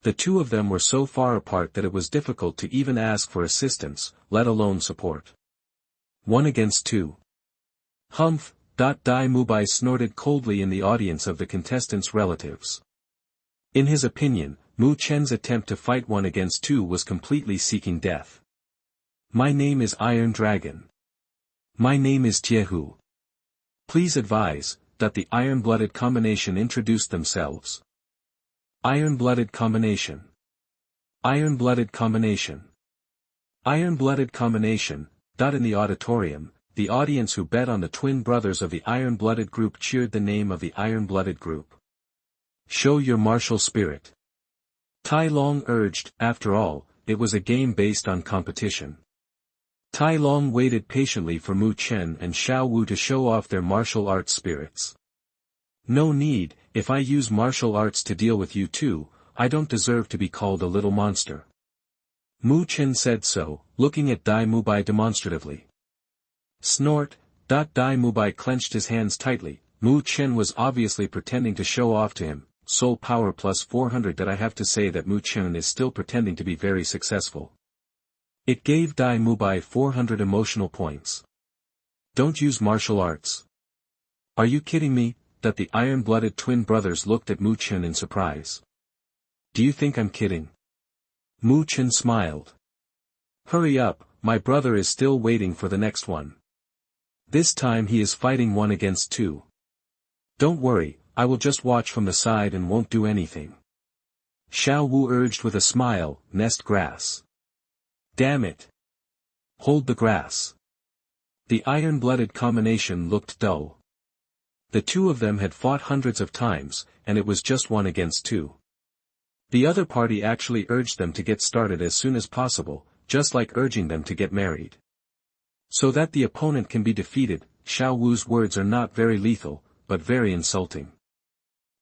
The two of them were so far apart that it was difficult to even ask for assistance, let alone support. 1 against 2. Humph, Dai Mubai snorted coldly in the audience of the contestants' relatives. In his opinion, Mu Chen's attempt to fight 1 against 2 was completely seeking death. My name is Iron Dragon. My name is Tiehu. Please advise, that the Iron-Blooded combination introduced themselves. Iron-Blooded combination. Iron-Blooded combination. Iron-Blooded combination. In the auditorium, the audience who bet on the twin brothers of the Iron-Blooded group cheered the name of the Iron-Blooded group. Show your martial spirit. Tai Long urged, after all, it was a game based on competition. Tai Long waited patiently for Mu Chen and Xiao Wu to show off their martial arts spirits. No need, if I use martial arts to deal with you two, I don't deserve to be called a little monster. Mu Chen said so, looking at Dai Mubai demonstratively. Snort, Dai Mubai clenched his hands tightly. Mu Chen was obviously pretending to show off to him. Soul power plus 400. That I have to say that Mu Chen is still pretending to be very successful. It gave Dai Mubai 400 emotional points. Don't use martial arts. Are you kidding me? That the Iron-Blooded twin brothers looked at Mu Chen in surprise. Do you think I'm kidding? Mu Chen smiled. Hurry up, my brother is still waiting for the next one. This time he is fighting 1 against 2. Don't worry, I will just watch from the side and won't do anything. Xiao Wu urged with a smile, nest grass. Damn it. Hold the grass. The Iron-Blooded combination looked dull. The two of them had fought hundreds of times, and it was just 1 against 2. The other party actually urged them to get started as soon as possible, just like urging them to get married. So that the opponent can be defeated. Xiao Wu's words are not very lethal, but very insulting.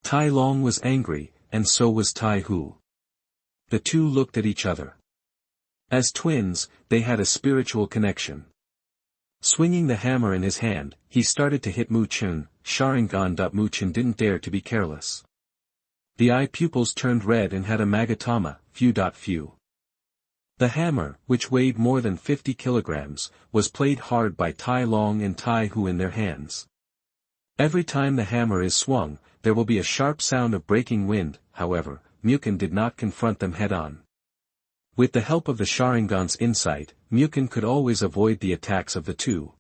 Tai Long was angry, and so was Tai Hu. The two looked at each other. As twins, they had a spiritual connection. Swinging the hammer in his hand, he started to hit Mu Chen. Sharingan. Mu Chen didn't dare to be careless. The eye pupils turned red and had a magatama, few. The hammer, which weighed more than 50 kilograms, was played hard by Tai Long and Tai Hu in their hands. Every time the hammer is swung, there will be a sharp sound of breaking wind. However, Mukin did not confront them head-on. With the help of the Sharingan's insight, Mukin could always avoid the attacks of the two.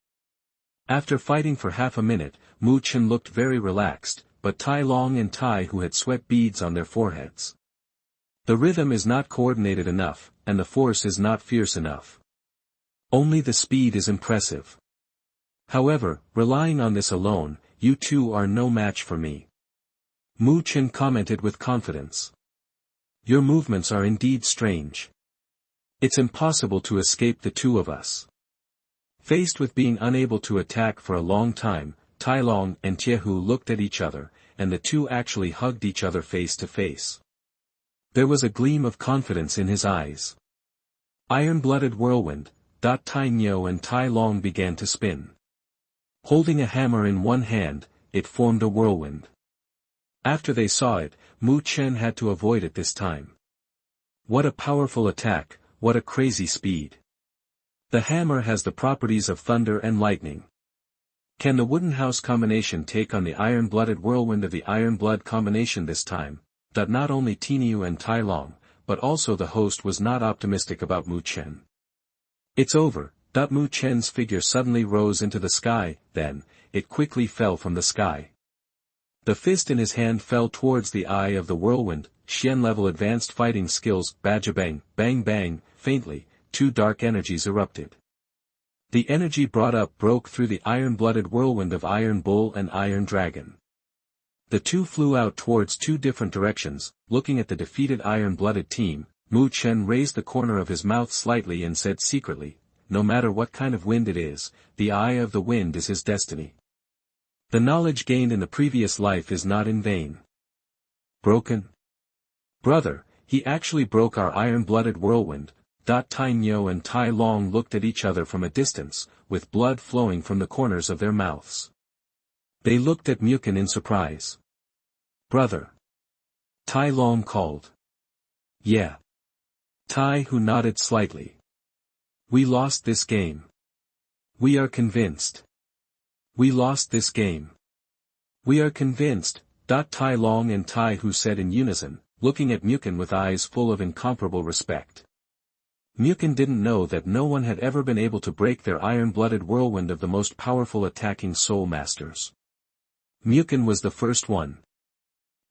After fighting for half a minute, Mu Chen looked very relaxed, but Tai Long and Tai Hu had sweat beads on their foreheads. The rhythm is not coordinated enough, and the force is not fierce enough. Only the speed is impressive. However, relying on this alone, you two are no match for me. Mu Chen commented with confidence. Your movements are indeed strange. It's impossible to escape the two of us. Faced with being unable to attack for a long time, Tai Long and Tiehu looked at each other, and the two actually hugged each other face to face. There was a gleam of confidence in his eyes. Iron-Blooded whirlwind. Tai Nyo and Tai Long began to spin. Holding a hammer in one hand, it formed a whirlwind. After they saw it, Mu Chen had to avoid it this time. What a powerful attack, what a crazy speed. The hammer has the properties of thunder and lightning. Can the wooden house combination take on the iron-blooded whirlwind of the iron-blood combination this time? Not only Tiniu and Tai Long, but also the host was not optimistic about Mu Chen. It's over. Mu Chen's figure suddenly rose into the sky, then, it quickly fell from the sky. The fist in his hand fell towards the eye of the whirlwind. Xian-level advanced fighting skills, bang, bang bang, faintly, two dark energies erupted. The energy brought up broke through the iron-blooded whirlwind of Iron Bull and Iron Dragon. The two flew out towards two different directions. Looking at the defeated iron-blooded team, Mu Chen raised the corner of his mouth slightly and said secretly, no matter what kind of wind it is, the eye of the wind is his destiny. The knowledge gained in the previous life is not in vain. Broken? Brother, he actually broke our iron-blooded whirlwind. Tai Nyo and Tai Long looked at each other from a distance, with blood flowing from the corners of their mouths. They looked at Mukin in surprise. Brother. Tai Long called. Yeah. Tai Hu nodded slightly. We lost this game. We are convinced. We lost this game. We are convinced, Tai Long and Tai Hu said in unison, looking at Mukin with eyes full of incomparable respect. Mukin didn't know that no one had ever been able to break their iron-blooded whirlwind of the most powerful attacking soul masters. Mukin was the first one.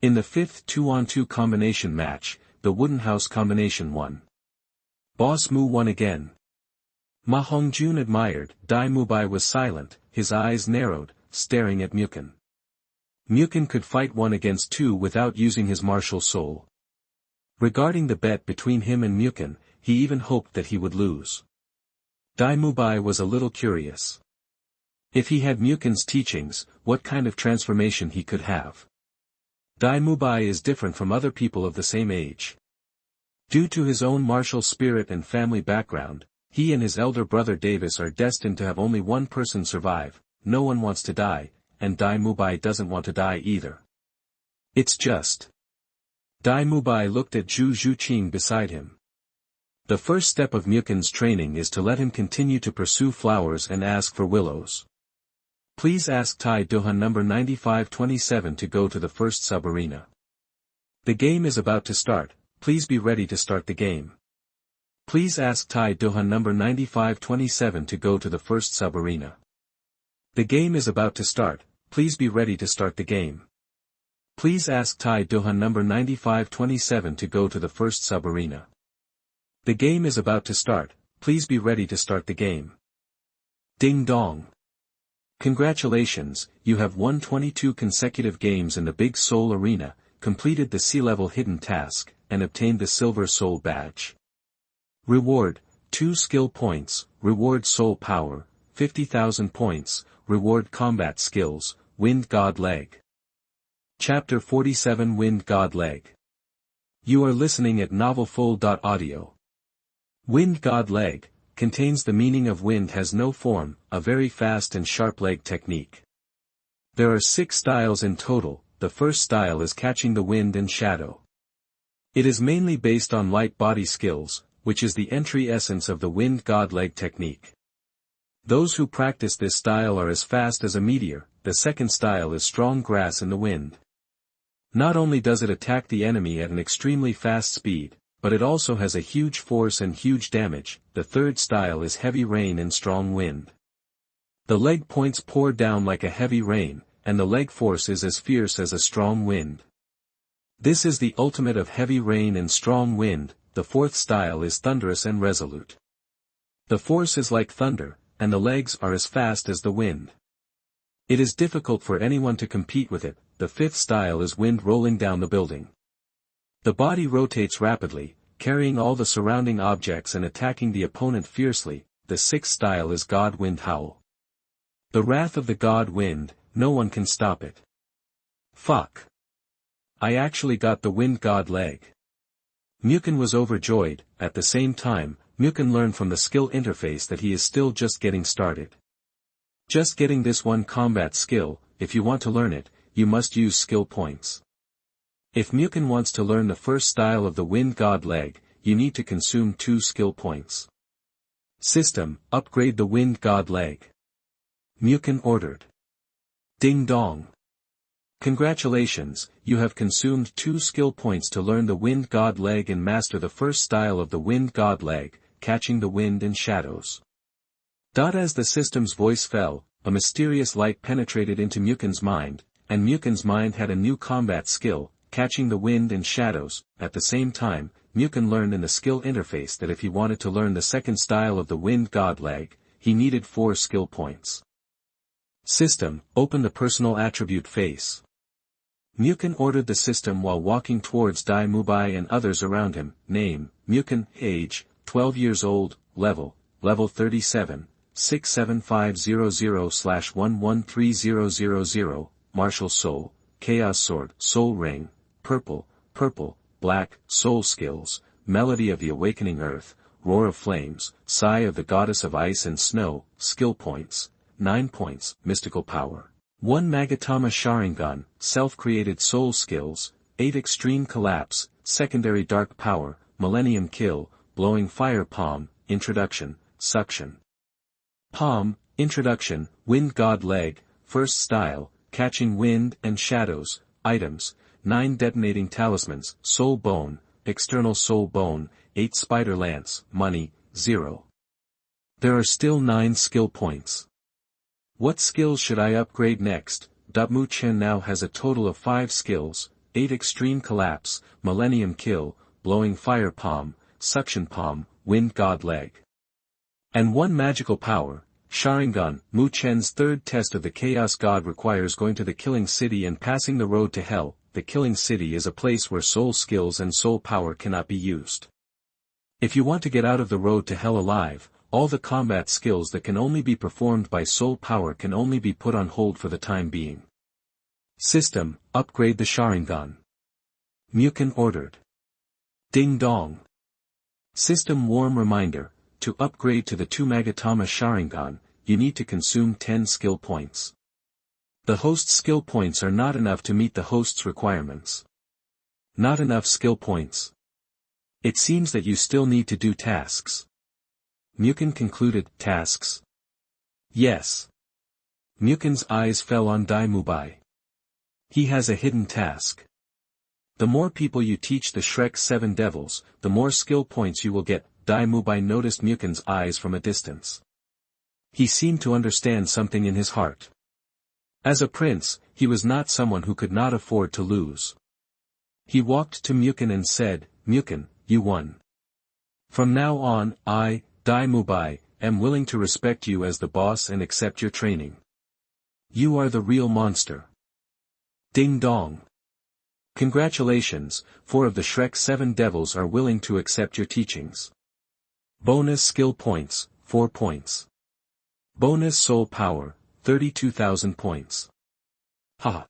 In the fifth 2-on-2 combination match, the wooden house combination won. Boss Mu won again. Ma Hongjun admired. Dai Mubai was silent, his eyes narrowed, staring at Mukin. Mukin could fight 1 against 2 without using his martial soul. Regarding the bet between him and Mukin, he even hoped that he would lose. Dai Mubai was a little curious. If he had Mukin's teachings, what kind of transformation he could have. Dai Mubai is different from other people of the same age. Due to his own martial spirit and family background, he and his elder brother Davis are destined to have only one person survive. No one wants to die, and Dai Mubai doesn't want to die either. It's just. Dai Mubai looked at Zhuqing beside him. The first step of Mukin's training is to let him continue to pursue flowers and ask for willows. Please ask Tai Dohan number 9527 to go to the first sub-arena. The game is about to start, please be ready to start the game. Please ask Tai Dohan number 9527 to go to the first sub-arena. The game is about to start, please be ready to start the game. Please ask Tai Dohan number 9527 to go to the first sub-arena. The game is about to start, please be ready to start the game. Ding dong. Congratulations, you have won 22 consecutive games in the Big Soul Arena, completed the C-level hidden task, and obtained the Silver Soul Badge. Reward, 2 skill points, reward soul power, 50,000 points, reward combat skills, Wind God Leg. Chapter 47 Wind God Leg. You are listening at novelfull.audio. Wind God Leg contains the meaning of wind has no form, a very fast and sharp leg technique. There are 6 styles in total. The first style is catching the wind and shadow. It is mainly based on light body skills, which is the entry essence of the Wind God Leg technique. Those who practice this style are as fast as a meteor. The second style is strong grass in the wind. Not only does it attack the enemy at an extremely fast speed, but it also has a huge force and huge damage. The third style is heavy rain and strong wind. The leg points pour down like a heavy rain, and the leg force is as fierce as a strong wind. This is the ultimate of heavy rain and strong wind. The fourth style is thunderous and resolute. The force is like thunder, and the legs are as fast as the wind. It is difficult for anyone to compete with it. The fifth style is wind rolling down the building. The body rotates rapidly, carrying all the surrounding objects and attacking the opponent fiercely. The sixth style is God Wind Howl. The wrath of the God Wind, no one can stop it. Fuck. I actually got the Wind God Leg. Mukin was overjoyed. At the same time, Mukin learned from the skill interface that he is still just getting started. Just getting this one combat skill. If you want to learn it, you must use skill points. If Mukin wants to learn the first style of the Wind God Leg, you need to consume 2 skill points. System, upgrade the wind god leg. Mukin ordered. Ding dong. Congratulations, you have consumed 2 skill points to learn the wind god leg and master the first style of the wind god leg, catching the wind and shadows. As the system's voice fell, a mysterious light penetrated into Mukin's mind, and Mukin's mind had a new combat skill, catching the wind and shadows. At the same time, Mukin learned in the skill interface that if he wanted to learn the second style of the wind god leg, he needed 4 skill points. System, open the personal attribute face. Mukin ordered the system while walking towards Dai Mubai and others around him. Name, Mukin, age, 12 years old, level 37, 67500/113000, martial soul, chaos sword, soul ring, purple, black, soul skills, melody of the awakening earth, roar of flames, sigh of the goddess of ice and snow, skill points, 9 points, mystical power. 1 Magatama Sharingan, self-created soul skills, 8 extreme collapse, secondary dark power, millennium kill, blowing fire palm, introduction, suction. Palm, introduction, wind god leg, first style, catching wind and shadows, items, 9 detonating talismans, soul bone, external soul bone, 8 spider lance, money, 0. There are still 9 skill points. What skills should I upgrade next? Mu Chen now has a total of 5 skills, 8 extreme collapse, millennium kill, blowing fire palm, suction palm, wind god leg. And 1 magical power, Sharingan. Mu Chen's third test of the Chaos God requires going to the Killing City and passing the road to Hell. The Killing City is a place where soul skills and soul power cannot be used. If you want to get out of the road to Hell alive, all the combat skills that can only be performed by soul power can only be put on hold for the time being. System, upgrade the Sharingan. Mukin ordered. Ding dong. System warm reminder, to upgrade to the 2 Magatama Sharingan, you need to consume 10 skill points. The host's skill points are not enough to meet the host's requirements. Not enough skill points. It seems that you still need to do tasks. Mukin concluded, tasks? Yes. Mukin's eyes fell on Dai Mubai. He has a hidden task. The more people you teach the Shrek 7 devils, the more skill points you will get. Dai Mubai noticed Mukin's eyes from a distance. He seemed to understand something in his heart. As a prince, he was not someone who could not afford to lose. He walked to Mukin and said, Mukin, you won. From now on, I, Dai Mubai, am willing to respect you as the boss and accept your training. You are the real monster. Ding dong. Congratulations, 4 of the Shrek 7 devils are willing to accept your teachings. Bonus skill points, 4 points. Bonus soul power, 32,000 points. Ha!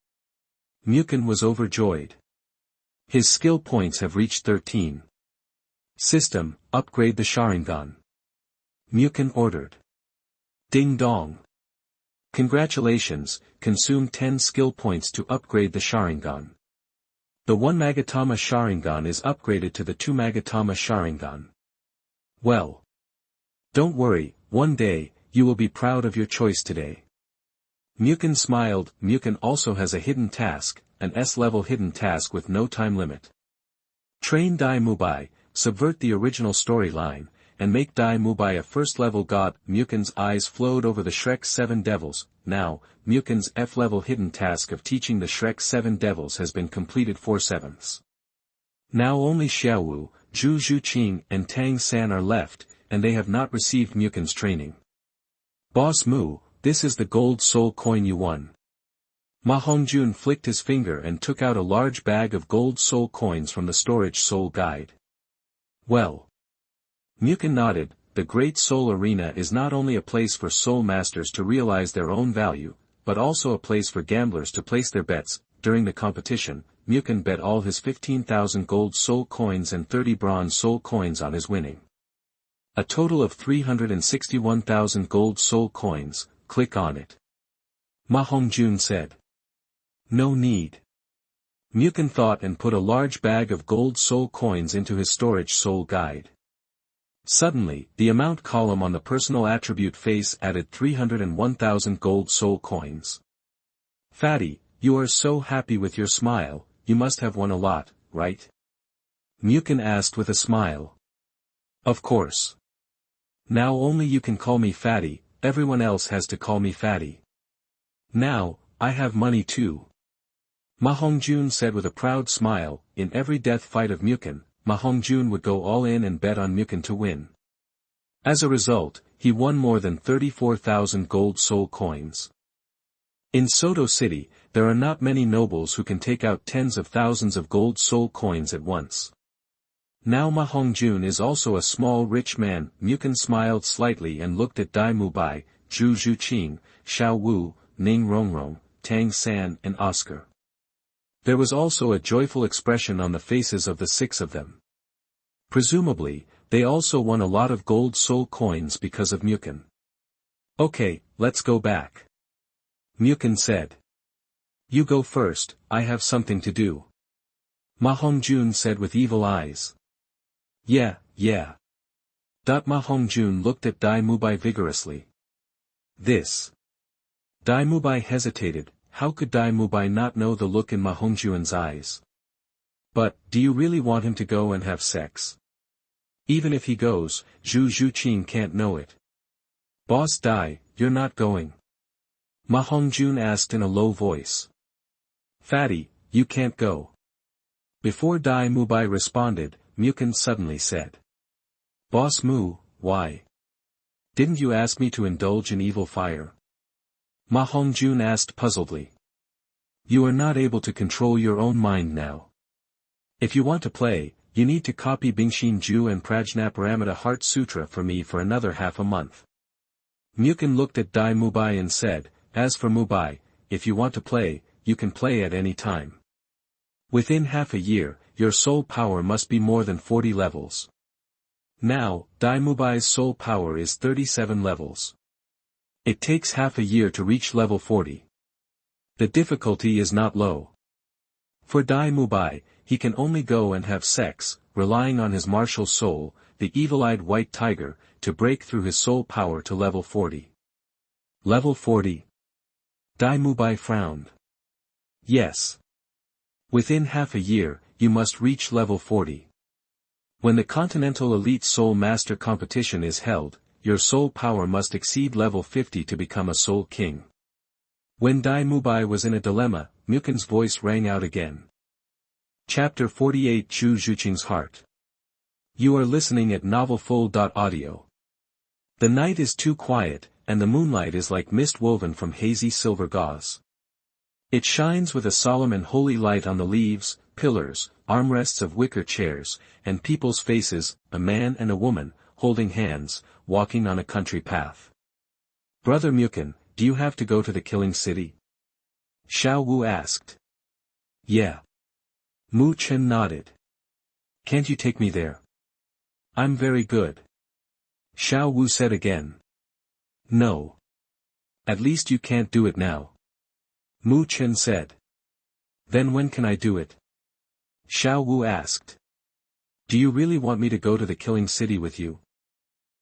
Mukin was overjoyed. His skill points have reached 13. System, upgrade the Sharingan. Mukin ordered. Ding dong. Congratulations, consume 10 skill points to upgrade the Sharingan. The 1 Magatama Sharingan is upgraded to the 2 Magatama Sharingan. Well. Don't worry, one day, you will be proud of your choice today. Mukin smiled. Mukin also has a hidden task, an S-level hidden task with no time limit. Train Dai Mubai, subvert the original storyline, and make Dai Mubai a first-level god. Mukin's eyes flowed over the Shrek 7 devils. Now, Mukin's F-level hidden task of teaching the Shrek 7 devils has been completed 4/7. Now only Xiaowu, Zhuqing and Tang San are left, and they have not received Mukin's training. Boss Mu, this is the gold soul coin you won. Ma Hongjun flicked his finger and took out a large bag of gold soul coins from the storage soul guide. Well. Mukin nodded. The Great Soul Arena is not only a place for soul masters to realize their own value, but also a place for gamblers to place their bets. During the competition, Mukin bet all his 15,000 gold soul coins and 30 bronze soul coins on his winning. A total of 361,000 gold soul coins. Click on it. Ma Hongjun said. No need. Mukin thought and put a large bag of gold soul coins into his storage soul guide. Suddenly, the amount column on the personal attribute face added 301,000 gold soul coins. Fatty, you are so happy with your smile, you must have won a lot, right? Mukin asked with a smile. Of course. Now only you can call me Fatty, everyone else has to call me Fatty. Now, I have money too. Ma Hongjun said with a proud smile. In every death fight of Mukin, Ma Hongjun would go all in and bet on Mukin to win. As a result, he won more than 34,000 gold soul coins. In Soto City, there are not many nobles who can take out tens of thousands of gold soul coins at once. Now Ma Hongjun is also a small rich man. Mukin smiled slightly and looked at Dai Mubai, Zhuqing, Xiao Wu, Ning Rongrong, Tang San and Oscar. There was also a joyful expression on the faces of the 6 of them. Presumably, they also won a lot of gold soul coins because of Mukin. Okay, let's go back. Mukin said. You go first, I have something to do. Ma Hongjun said with evil eyes. Yeah. Ma Hongjun looked at Dai Mubai vigorously. This. Dai Mubai hesitated. How could Dai Mubai not know the look in Ma Hongjun's eyes? But, do you really want him to go and have sex? Even if he goes, Zhuqing can't know it. Boss Dai, you're not going. Ma Hongjun asked in a low voice. Fatty, you can't go. Before Dai Mubai responded, Mukin suddenly said. Boss Mu, why? Didn't you ask me to indulge in evil fire? Ma Hongjun asked puzzledly. You are not able to control your own mind now. If you want to play, you need to copy Bingshin Ju and Prajnaparamita Heart Sutra for me for another half a month. Mukin looked at Dai Mubai and said, as for Mubai, if you want to play, you can play at any time. Within half a year, your soul power must be more than 40 levels. Now, Dai Mubai's soul power is 37 levels. It takes half a year to reach level 40. The difficulty is not low. For Dai Mubai, he can only go and have sex, relying on his martial soul, the evil-eyed white tiger, to break through his soul power to level 40. Level 40? Dai Mubai frowned. Yes. Within half a year, you must reach level 40. When the Continental Elite Soul Master competition is held, your soul power must exceed level 50 to become a soul king. When Dai Mubai was in a dilemma, Mukin's voice rang out again. Chapter 48 Zhuqing's Heart. You are listening at novelfull.audio. The night is too quiet, and the moonlight is like mist woven from hazy silver gauze. It shines with a solemn and holy light on the leaves, pillars, armrests of wicker chairs, and people's faces, a man and a woman, holding hands, walking on a country path. Brother Mukin, do you have to go to the killing city? Xiao Wu asked. Yeah. Mu Chen nodded. Can't you take me there? I'm very good. Xiao Wu said again. No. At least you can't do it now. Mu Chen said. Then when can I do it? Xiao Wu asked. Do you really want me to go to the killing city with you?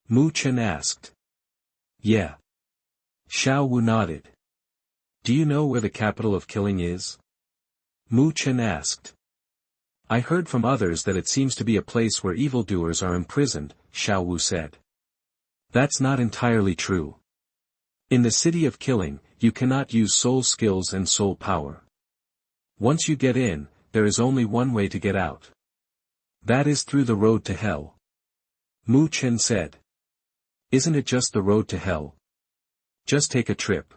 Mu Chen asked. Yeah. Xiao Wu nodded. Do you know where the capital of killing is? Mu Chen asked. I heard from others that it seems to be a place where evildoers are imprisoned, Xiao Wu said. That's not entirely true. In the city of killing, you cannot use soul skills and soul power. Once you get in, there is only one way to get out. That is through the road to hell. Mu Chen said. Isn't it just the road to hell? Just take a trip.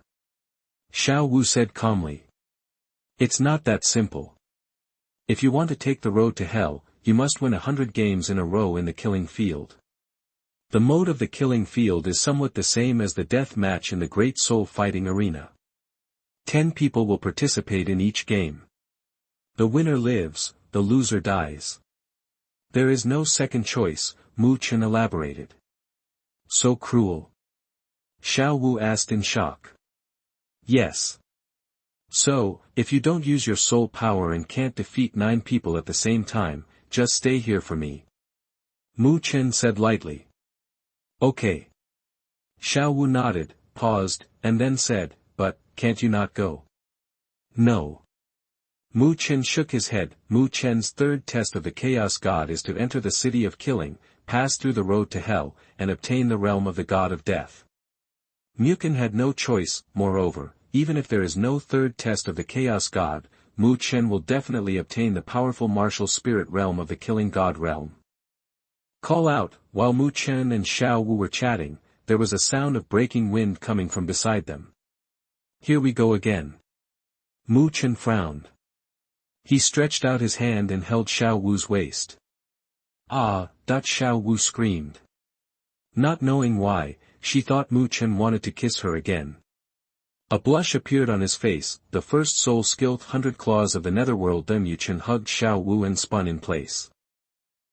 Xiao Wu said calmly. It's not that simple. If you want to take the road to hell, you must win 100 games in a row in the killing field. The mode of the killing field is somewhat the same as the death match in the Great Soul Fighting Arena. 10 people will participate in each game. The winner lives, the loser dies. There is no second choice, Mu Chen elaborated. So cruel? Xiao Wu asked in shock. Yes. So, if you don't use your soul power and can't defeat 9 people at the same time, just stay here for me. Mu Chen said lightly. Okay. Xiao Wu nodded, paused, and then said, but, can't you not go? No. Mu Chen shook his head. Mu Chen's third test of the Chaos God is to enter the city of killing, pass through the road to hell, and obtain the realm of the God of Death. Mukin had no choice. Moreover, even if there is no third test of the Chaos God, Mu Chen will definitely obtain the powerful martial spirit realm of the Killing God realm. Call out. While Mu Chen and Xiao Wu were chatting, there was a sound of breaking wind coming from beside them. Here we go again. Mu Chen frowned. He stretched out his hand and held Xiao Wu's waist. Ah! Xiao Wu screamed. Not knowing why, she thought Mu Chen wanted to kiss her again. A blush appeared on his face. The first soul-skilled 100 claws of the netherworld. Then Mu Chen hugged Xiao Wu and spun in place.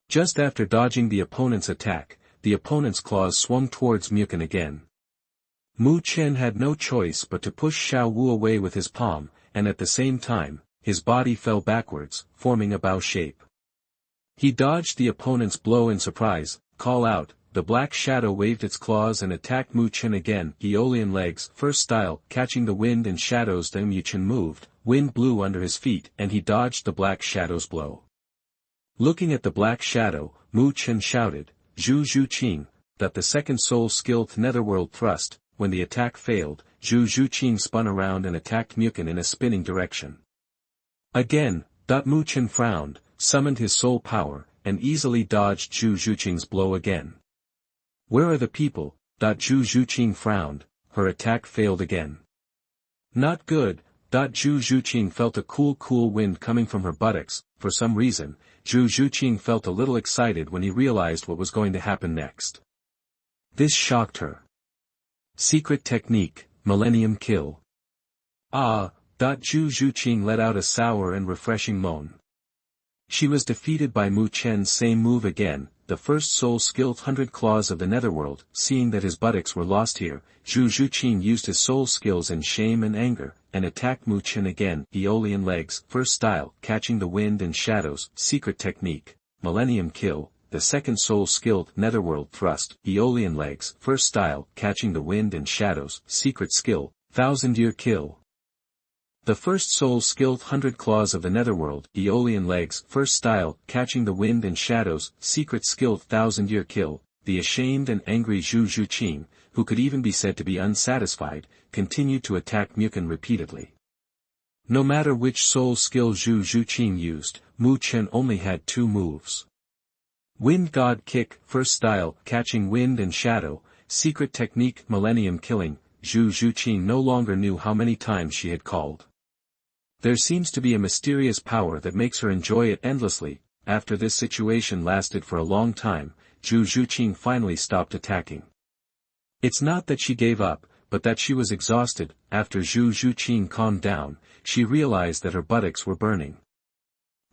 Just after dodging the opponent's attack, the opponent's claws swung towards Mukin again. Mu Chen had no choice but to push Xiao Wu away with his palm, and at the same time, his body fell backwards, forming a bow shape. He dodged the opponent's blow in surprise. Call out. The black shadow waved its claws and attacked Mu Chen again. Aeolian legs, first style, catching the wind and shadows. Then Mu Chen moved, wind blew under his feet, and he dodged the black shadow's blow. Looking at the black shadow, Mu Chen shouted, Zhuqing, that the second soul-skilled netherworld thrust. When the attack failed, Zhuqing spun around and attacked Mukin in a spinning direction. Again, Mu Chen frowned, summoned his soul power, and easily dodged Zhuqing's blow again. Where are the people? Zhuqing frowned, her attack failed again. Not good. Zhuqing felt a cool wind coming from her buttocks. For some reason, Zhuqing felt a little excited when he realized what was going to happen next. This shocked her. Secret technique, Millennium Kill. Ah! Zhuqing let out a sour and refreshing moan. She was defeated by Mu Chen's same move again. The first soul-skilled 100 claws of the netherworld. Seeing that his buttocks were lost here, Zhuqing used his soul skills in shame and anger, and attacked Mu Chen again. Aeolian legs, first style, catching the wind and shadows. Secret technique, Millennium Kill. The second soul-skilled netherworld thrust. Aeolian legs, first style, catching the wind and shadows. Secret skill, 1000-year kill. The first soul-skilled 100 claws of the netherworld. Aeolian legs, first style, catching the wind and shadows. Secret skill, 1000-year kill. The ashamed and angry Zhuqing, who could even be said to be unsatisfied, continued to attack Mukin repeatedly. No matter which soul skill Zhuqing used, Mu Chen only had 2 moves. Wind God Kick, first style, catching wind and shadow. Secret technique, Millennium Killing. Zhuqing no longer knew how many times she had called. There seems to be a mysterious power that makes her enjoy it endlessly. After this situation lasted for a long time, Zhuqing finally stopped attacking. It's not that she gave up, but that she was exhausted. After Zhuqing calmed down, she realized that her buttocks were burning.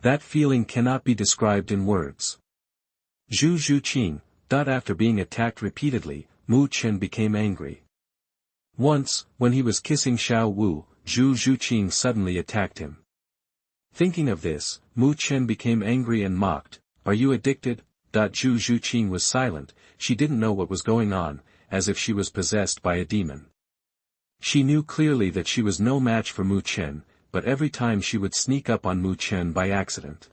That feeling cannot be described in words. Zhuqing. After being attacked repeatedly, Mu Chen became angry. Once, when he was kissing Xiao Wu, Zhuqing suddenly attacked him. Thinking of this, Mu Chen became angry and mocked. Are you addicted? Zhuqing was silent. She didn't know what was going on, as if she was possessed by a demon. She knew clearly that she was no match for Mu Chen, but every time she would sneak up on Mu Chen by accident.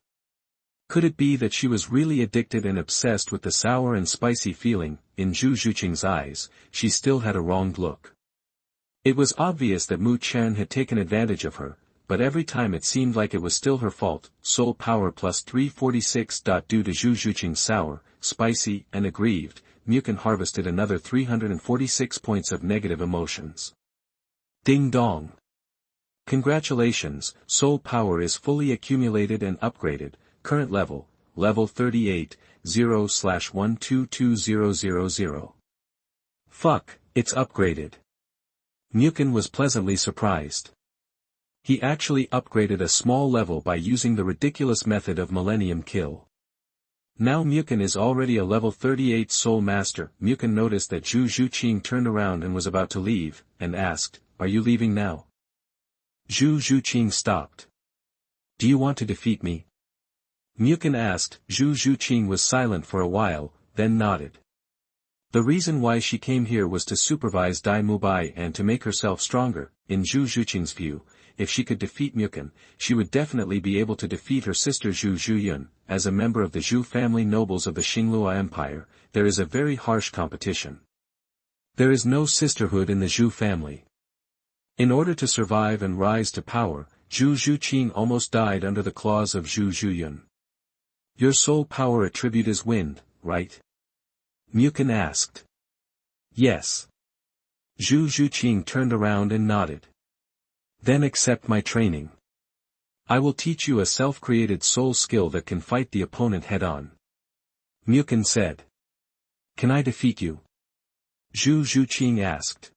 Could it be that she was really addicted and obsessed with the sour and spicy feeling? In Zhuqing's eyes, she still had a wronged look. It was obvious that Mu Chen had taken advantage of her, but every time it seemed like it was still her fault. Soul power plus 346. Due to Zhuqing's sour, spicy, and aggrieved, Mukin harvested another 346 points of negative emotions. Ding dong. Congratulations, soul power is fully accumulated and upgraded. Current level, level 38, 0/122000. Fuck, it's upgraded. Mukin was pleasantly surprised. He actually upgraded a small level by using the ridiculous method of Millennium Kill. Now Mukin is already a level 38 Soul Master. Mukin noticed that Zhuqing turned around and was about to leave, and asked, "Are you leaving now?" Zhuqing stopped. "Do you want to defeat me?" Mukin asked. Zhuqing was silent for a while, then nodded. The reason why she came here was to supervise Dai Mubai and to make herself stronger. In Zhuqing's view, if she could defeat Mukun, she would definitely be able to defeat her sister Zhu Yun. As a member of the Zhu family nobles of the Xinglua Empire, there is a very harsh competition. There is no sisterhood in the Zhu family. In order to survive and rise to power, Zhuqing almost died under the claws of Zhu Yun. Your sole power attribute is wind, right? Mukun asked. Yes. Zhuqing turned around and nodded. Then accept my training. I will teach you a self-created soul skill that can fight the opponent head-on. Mukun said. Can I defeat you? Zhuqing asked.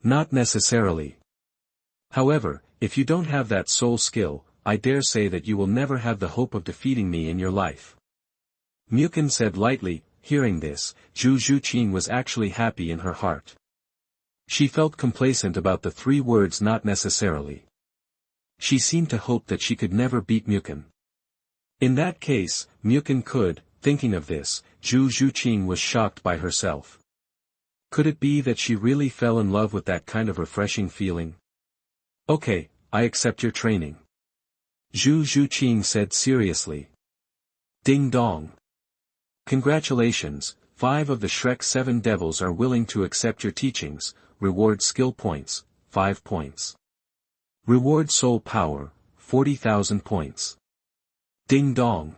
Not necessarily. However, if you don't have that soul skill, I dare say that you will never have the hope of defeating me in your life. Mukun said lightly. Hearing this, Zhuqing was actually happy in her heart. She felt complacent about the 3 words not necessarily. She seemed to hope that she could never beat Mukun. In that case, Mukun could. Thinking of this, Zhuqing was shocked by herself. Could it be that she really fell in love with that kind of refreshing feeling? Okay, I accept your training. Zhuqing said seriously. Ding dong. Congratulations, 5 of the Shrek 7 devils are willing to accept your teachings. Reward skill points, 5 points. Reward soul power, 40,000 points. Ding dong.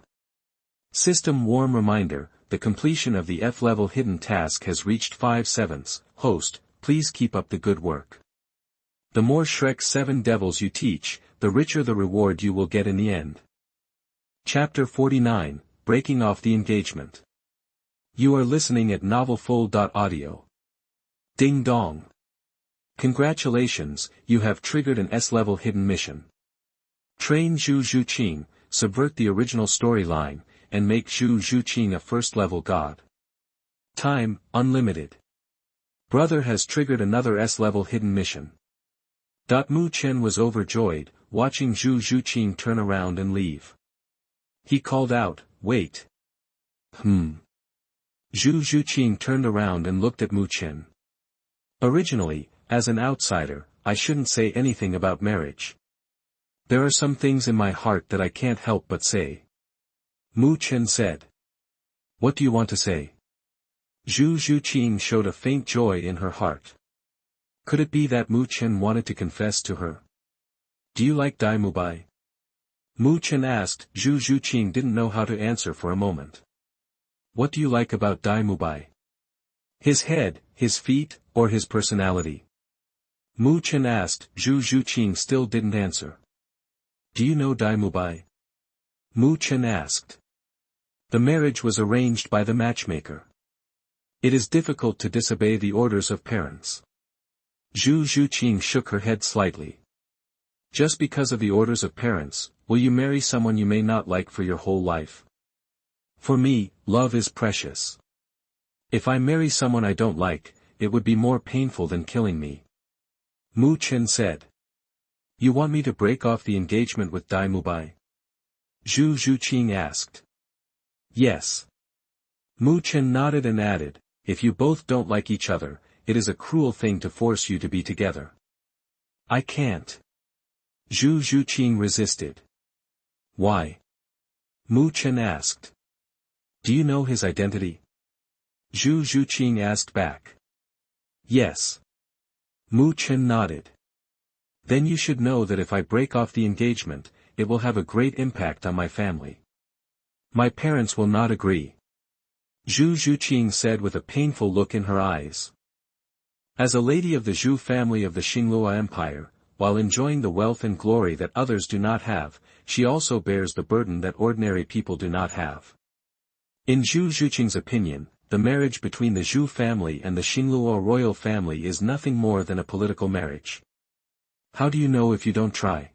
System warm reminder, the completion of the F-level hidden task has reached 5/7. Host, please keep up the good work. The more Shrek 7 devils you teach, the richer the reward you will get in the end. Chapter 49, Breaking Off the Engagement. You are listening at novelfull.audio. Ding dong. Congratulations, you have triggered an S-level hidden mission. Train Zhuqing, subvert the original storyline, and make Zhuqing a first-level god. Time, unlimited. Brother has triggered another S-level hidden mission. Mu Chen was overjoyed, watching Zhuqing turn around and leave. He called out, wait. Zhuqing turned around and looked at Mu Chen. Originally, as an outsider, I shouldn't say anything about marriage. There are some things in my heart that I can't help but say. Mu Chen said. What do you want to say? Zhuqing showed a faint joy in her heart. Could it be that Mu Chen wanted to confess to her? Do you like Dai Mubai? Mu Chen asked. Zhuqing didn't know how to answer for a moment. What do you like about Dai Mubai? His head, his feet, or his personality? Mu Chen asked. Zhuqing still didn't answer. Do you know Dai Mubai? Mu Chen asked. The marriage was arranged by the matchmaker. It is difficult to disobey the orders of parents. Zhuqing shook her head slightly. Just because of the orders of parents, will you marry someone you may not like for your whole life? For me, love is precious. If I marry someone I don't like, it would be more painful than killing me. Mu Chen said. You want me to break off the engagement with Dai Mubai? Zhuqing asked. Yes. Mu Chen nodded and added, if you both don't like each other, it is a cruel thing to force you to be together. I can't. Zhuqing resisted. Why? Mu Chen asked. Do you know his identity? Zhuqing asked back. Yes. Mu Chen nodded. Then you should know that if I break off the engagement, it will have a great impact on my family. My parents will not agree. Zhuqing said with a painful look in her eyes. As a lady of the Zhu family of the Xinglua Empire, while enjoying the wealth and glory that others do not have, she also bears the burden that ordinary people do not have. In Zhuqing's opinion, the marriage between the Zhu family and the Xinglua royal family is nothing more than a political marriage. How do you know if you don't try?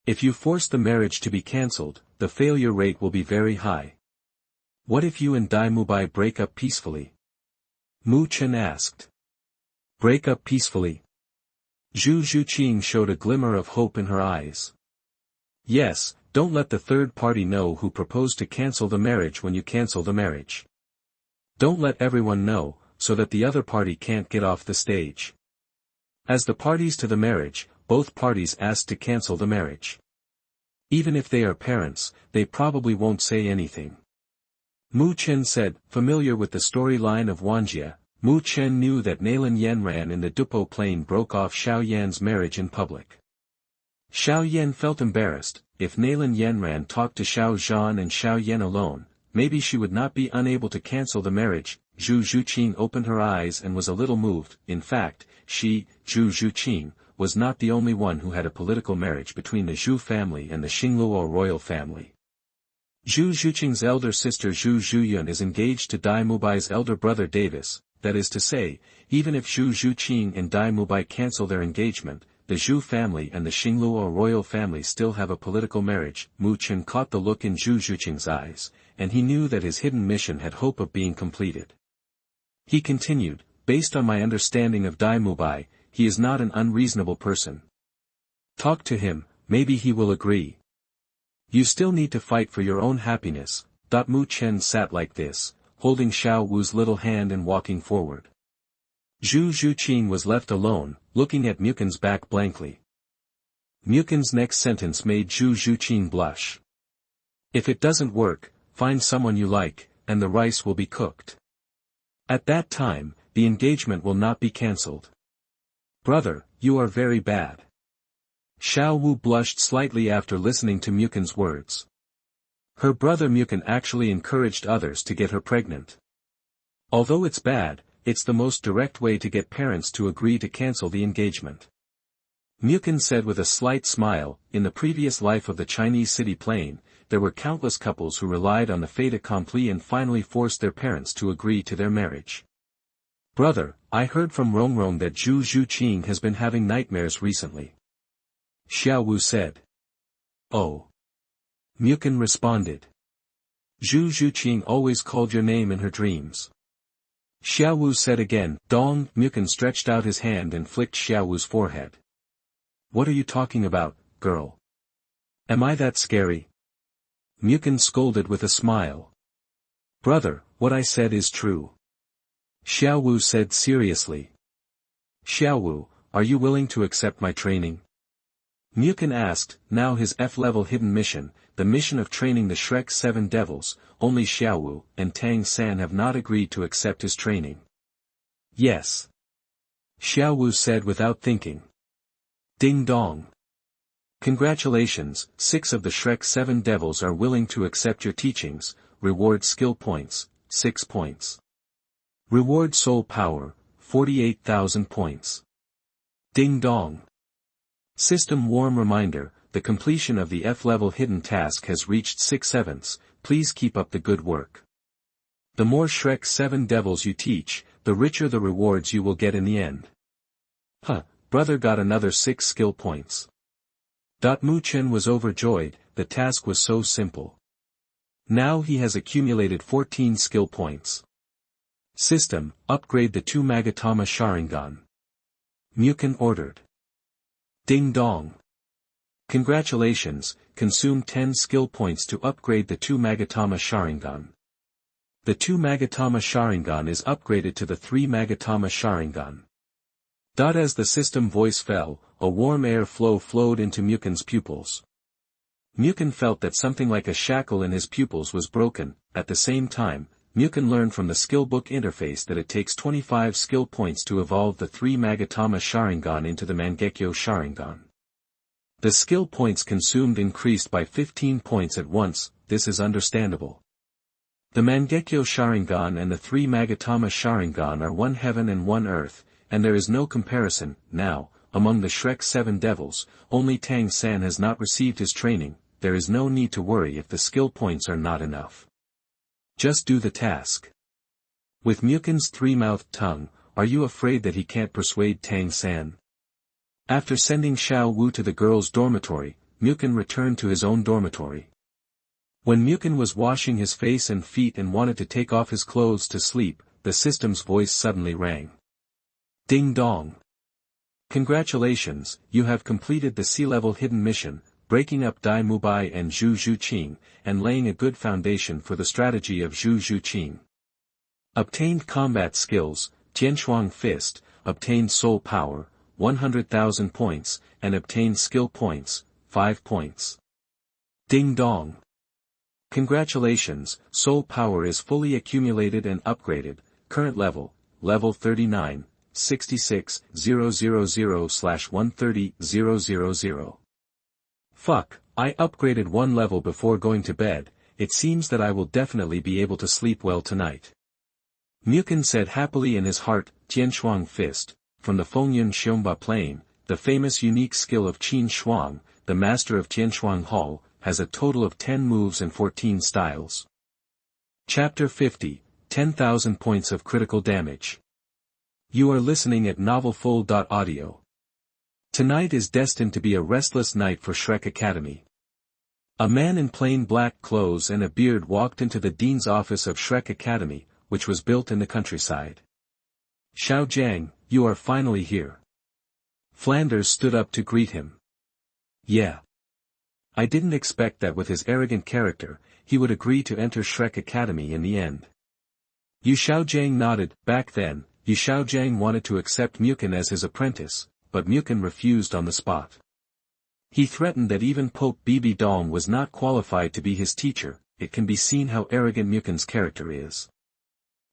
If you force the marriage to be cancelled, the failure rate will be very high. What if you and Dai Mubai break up peacefully? Mu Chen asked. Break up peacefully? Zhuqing showed a glimmer of hope in her eyes. Yes, don't let the third party know who proposed to cancel the marriage when you cancel the marriage. Don't let everyone know, so that the other party can't get off the stage. As the parties to the marriage, both parties asked to cancel the marriage. Even if they are parents, they probably won't say anything. Mu Chen said, familiar with the storyline of Wanjie, Mu Chen knew that Liang Yanran in the Doupo plain broke off Xiao Yan's marriage in public. Xiao Yan felt embarrassed. If Liang Yanran talked to Xiao Zhan and Xiao Yan alone, maybe she would not be unable to cancel the marriage. Zhuqing opened her eyes and was a little moved. In fact, Zhuqing, was not the only one who had a political marriage between the Zhu family and the Xingluo royal family. Zhuqing's elder sister Zhu Yun is engaged to Dai Mubai's elder brother Davis. That is to say, even if Zhuqing and Dai Mubai cancel their engagement, the Zhu family and the Xingluo royal family still have a political marriage. Mu Chen caught the look in Zhuqing's eyes, and he knew that his hidden mission had hope of being completed. He continued, based on my understanding of Dai Mubai, he is not an unreasonable person. Talk to him, maybe he will agree. You still need to fight for your own happiness. Mu Chen sat like this, holding Xiao Wu's little hand and walking forward. Zhuqing was left alone, looking at Mukin's back blankly. Mukin's next sentence made Zhuqing blush. If it doesn't work, find someone you like, and the rice will be cooked. At that time, the engagement will not be cancelled. Brother, you are very bad. Xiao Wu blushed slightly after listening to Mukin's words. Her brother Mukin actually encouraged others to get her pregnant. Although it's bad, it's the most direct way to get parents to agree to cancel the engagement. Mukin said with a slight smile, in the previous life of the Chinese city plain, there were countless couples who relied on the fait accompli and finally forced their parents to agree to their marriage. Brother, I heard from Rongrong that Zhuqing has been having nightmares recently. Xiao Wu said. Oh. Mukin responded. Zhuqing always called your name in her dreams. Xiao Wu said again, Dong. Mukin stretched out his hand and flicked Xiao Wu's forehead. What are you talking about, girl? Am I that scary? Mukin scolded with a smile. Brother, what I said is true. Xiao Wu said seriously. Xiao Wu, are you willing to accept my training? Mukin asked. Now his F-level hidden mission, the mission of training the Shrek 7 devils, only Xiao Wu and Tang San have not agreed to accept his training. Yes. Xiao Wu said without thinking. Ding dong. Congratulations, 6 of the Shrek 7 devils are willing to accept your teachings. Reward skill points, 6 points. Reward soul power, 48,000 points. Ding dong. System warm reminder, the completion of the F-level hidden task has reached 6/7, please keep up the good work. The more Shrek 7 devils you teach, the richer the rewards you will get in the end. Brother got another 6 skill points. Mu Chen was overjoyed, the task was so simple. Now he has accumulated 14 skill points. System, upgrade the 2 Magatama Sharingan. Mukin ordered. Ding dong. Congratulations, consume 10 skill points to upgrade the 2 Magatama Sharingan. The 2 Magatama Sharingan is upgraded to the 3 Magatama Sharingan. As the system voice fell, a warm air flow flowed into Mukin's pupils. Mukin felt that something like a shackle in his pupils was broken. At the same time, Mukin learned from the skill book interface that it takes 25 skill points to evolve the 3 Magatama Sharingan into the Mangekyo Sharingan. The skill points consumed increased by 15 points at once. This is understandable. The Mangekyo Sharingan and the 3 Magatama Sharingan are one heaven and one earth, and there is no comparison. Now, among the Shrek 7 devils, only Tang San has not received his training. There is no need to worry if the skill points are not enough. Just do the task. With Mukin's 3-mouthed tongue, are you afraid that he can't persuade Tang San? After sending Xiao Wu to the girls' dormitory, Mukin returned to his own dormitory. When Mukin was washing his face and feet and wanted to take off his clothes to sleep, the system's voice suddenly rang. Ding dong. Congratulations, you have completed the sea-level hidden mission, breaking up Dai Mubai and Zhuqing, and laying a good foundation for the strategy of Zhuqing. Obtained combat skills, Tianshuang Fist, obtained soul power, 100,000 points, and obtained skill points, 5 points. Ding dong. Congratulations, soul power is fully accumulated and upgraded, current level, level 39, 66,000/130,000. Fuck, I upgraded one level before going to bed, it seems that I will definitely be able to sleep well tonight. Mukin said happily in his heart. Tianshuang Fist, from the Fengyun Xiongba Plain, the famous unique skill of Qin Shuang, the master of Tianshuang Hall, has a total of 10 moves and 14 styles. Chapter 50, 10,000 points of critical damage. You are listening at novelfull.audio. Tonight is destined to be a restless night for Shrek Academy. A man in plain black clothes and a beard walked into the dean's office of Shrek Academy, which was built in the countryside. Xiao Jiang, you are finally here. Flanders stood up to greet him. Yeah. I didn't expect that with his arrogant character, he would agree to enter Shrek Academy in the end. Yu Xiaojiang nodded. Back then, Yu Xiaojiang wanted to accept Mukin as his apprentice, but Mukin refused on the spot. He threatened that even Pope Bibi Dong was not qualified to be his teacher. It can be seen how arrogant Mukin's character is.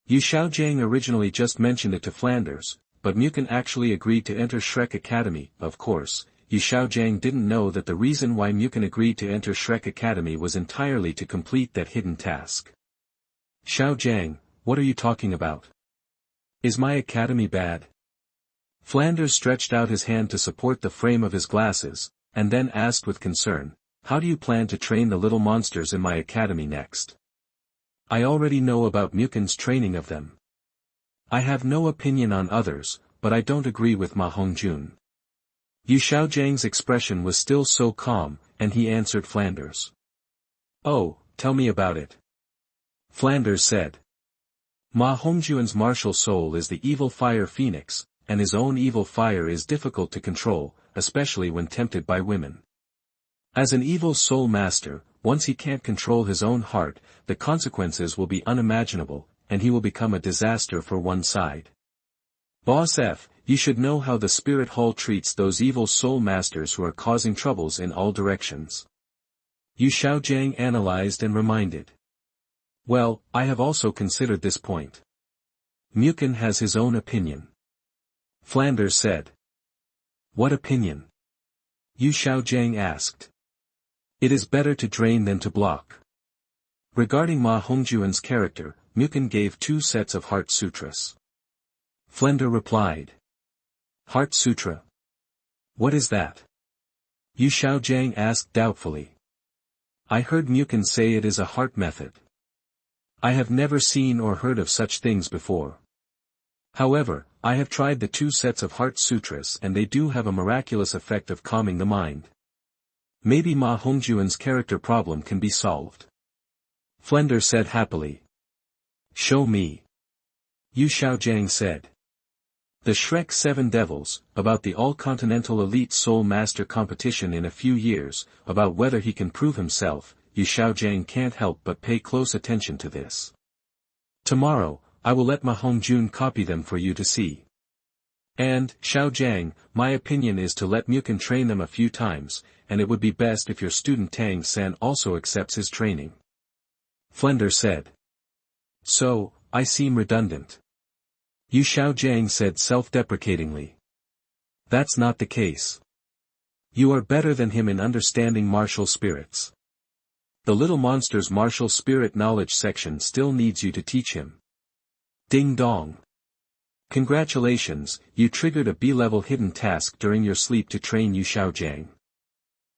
Yu Xiaojiang originally just mentioned it to Flanders, but Mukin actually agreed to enter Shrek Academy. Of course, Yu Xiaojiang didn't know that the reason why Mukin agreed to enter Shrek Academy was entirely to complete that hidden task. Xiaojiang, what are you talking about? Is my academy bad? Flanders stretched out his hand to support the frame of his glasses, and then asked with concern, how do you plan to train the little monsters in my academy next? I already know about Mukin's training of them. I have no opinion on others, but I don't agree with Ma Hongjun. Yu Xiaojiang's expression was still so calm, and he answered Flanders. Oh, tell me about it. Flanders said. Ma Hongjun's martial soul is the evil fire phoenix, and his own evil fire is difficult to control, especially when tempted by women. As an evil soul master, once he can't control his own heart, the consequences will be unimaginable, and he will become a disaster for one side. Boss F, you should know how the spirit hall treats those evil soul masters who are causing troubles in all directions. Yu Xiaojiang analyzed and reminded. Well, I have also considered this point. Mukin has his own opinion. Flanders said. What opinion? Yu Xiaojiang asked. It is better to drain than to block. Regarding Ma Hongjun's character, Mukin gave 2 sets of Heart Sutras. Flanders replied. Heart Sutra. What is that? Yu Xiaojiang asked doubtfully. I heard Mukin say it is a heart method. I have never seen or heard of such things before. However, I have tried the 2 sets of Heart Sutras and they do have a miraculous effect of calming the mind. Maybe Ma Hongjun's character problem can be solved. Flanders said happily. Show me. Yu Xiaojiang said. The Shrek 7 Devils, about the all-continental elite soul master competition in a few years, about whether he can prove himself, Yu Xiaojiang can't help but pay close attention to this. Tomorrow, I will let Ma Hongjun copy them for you to see. And, Xiaojiang, my opinion is to let Mukin train them a few times, and it would be best if your student Tang San also accepts his training. Flanders said. So, I seem redundant. Yu Xiaojiang said self-deprecatingly. That's not the case. You are better than him in understanding martial spirits. The little monster's martial spirit knowledge section still needs you to teach him. Ding dong. Congratulations, you triggered a B-level hidden task during your sleep to train Yu Xiaojiang.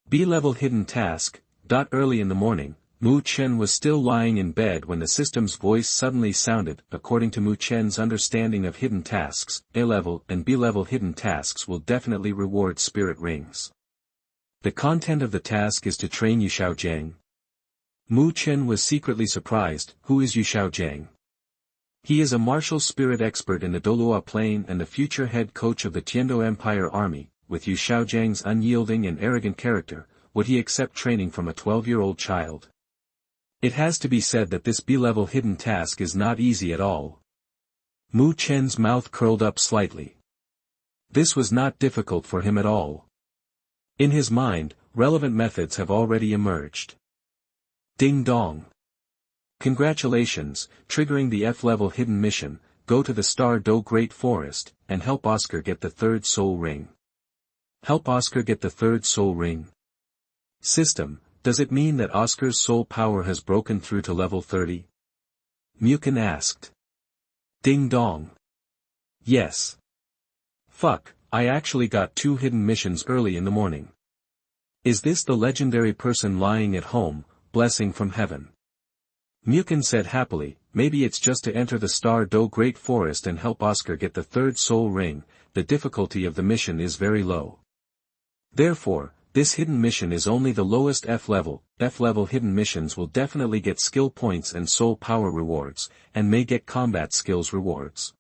B-level hidden task. Early in the morning, Mu Chen was still lying in bed when the system's voice suddenly sounded. According to Mu Chen's understanding of hidden tasks, A-level and B-level hidden tasks will definitely reward spirit rings. The content of the task is to train Yu Xiaojiang. Mu Chen was secretly surprised. Who is Yu Xiaojiang? He is a martial spirit expert in the Douluo Plain and the future head coach of the Tiando Empire Army. With Yu Xiaojiang's unyielding and arrogant character, would he accept training from a 12-year-old child? It has to be said that this B-level hidden task is not easy at all. Mu Chen's mouth curled up slightly. This was not difficult for him at all. In his mind, relevant methods have already emerged. Ding dong. Congratulations, triggering the F-level hidden mission, go to the Star Do Great Forest, and help Oscar get the third soul ring. Help Oscar get the third soul ring. System, does it mean that Oscar's soul power has broken through to level 30? Mukin asked. Ding dong. Yes. Fuck, I actually got 2 hidden missions early in the morning. Is this the legendary person lying at home, blessing from heaven? Mukin said happily, maybe it's just to enter the Star Do Great Forest and help Oscar get the third soul ring, the difficulty of the mission is very low. Therefore, this hidden mission is only the lowest F-level. F-level hidden missions will definitely get skill points and soul power rewards, and may get combat skills rewards.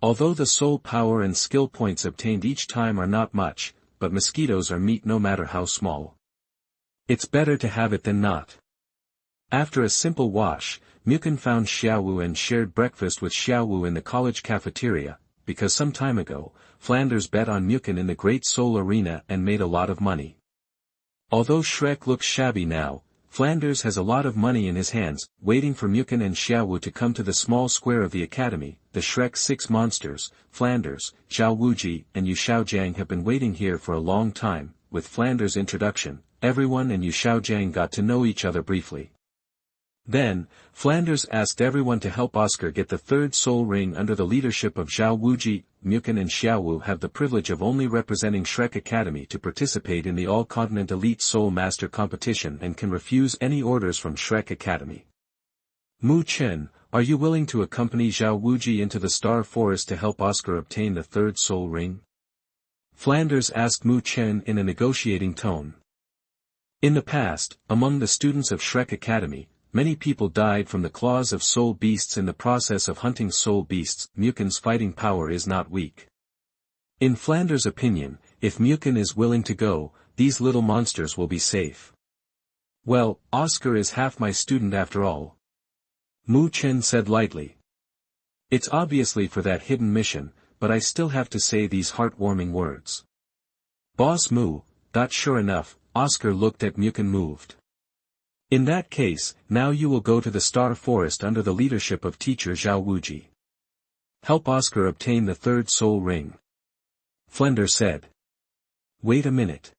Although the soul power and skill points obtained each time are not much, but mosquitoes are meat no matter how small. It's better to have it than not. After a simple wash, Mukin found Xiaowu and shared breakfast with Xiaowu in the college cafeteria, because some time ago, Flanders bet on Mukin in the Great Soul Arena and made a lot of money. Although Shrek looks shabby now, Flanders has a lot of money in his hands, waiting for Mukin and Xiaowu to come to the small square of the academy. The Shrek 6 monsters, Flanders, Zhao Wuji and Yu Xiaojiang have been waiting here for a long time. With Flanders' introduction, everyone and Yu Xiaojiang got to know each other briefly. Then, Flanders asked everyone to help Oscar get the third soul ring under the leadership of Zhao Wuji. Mukin and Xiaowu have the privilege of only representing Shrek Academy to participate in the All-Continent Elite Soul Master competition and can refuse any orders from Shrek Academy. Mu Chen, are you willing to accompany Zhao Wuji into the Star Forest to help Oscar obtain the third soul ring? Flanders asked Mu Chen in a negotiating tone. In the past, among the students of Shrek Academy, many people died from the claws of soul beasts in the process of hunting soul beasts. Mukin's fighting power is not weak. In Flanders' opinion, if Mukin is willing to go, these little monsters will be safe. Well, Oscar is half my student after all. Mu Chen said lightly. It's obviously for that hidden mission, but I still have to say these heartwarming words. Boss Mu, sure enough, Oscar looked at Mukin moved. In that case, now you will go to the Star Forest under the leadership of teacher Zhao Wuji. Help Oscar obtain the third soul ring. Flanders said. Wait a minute.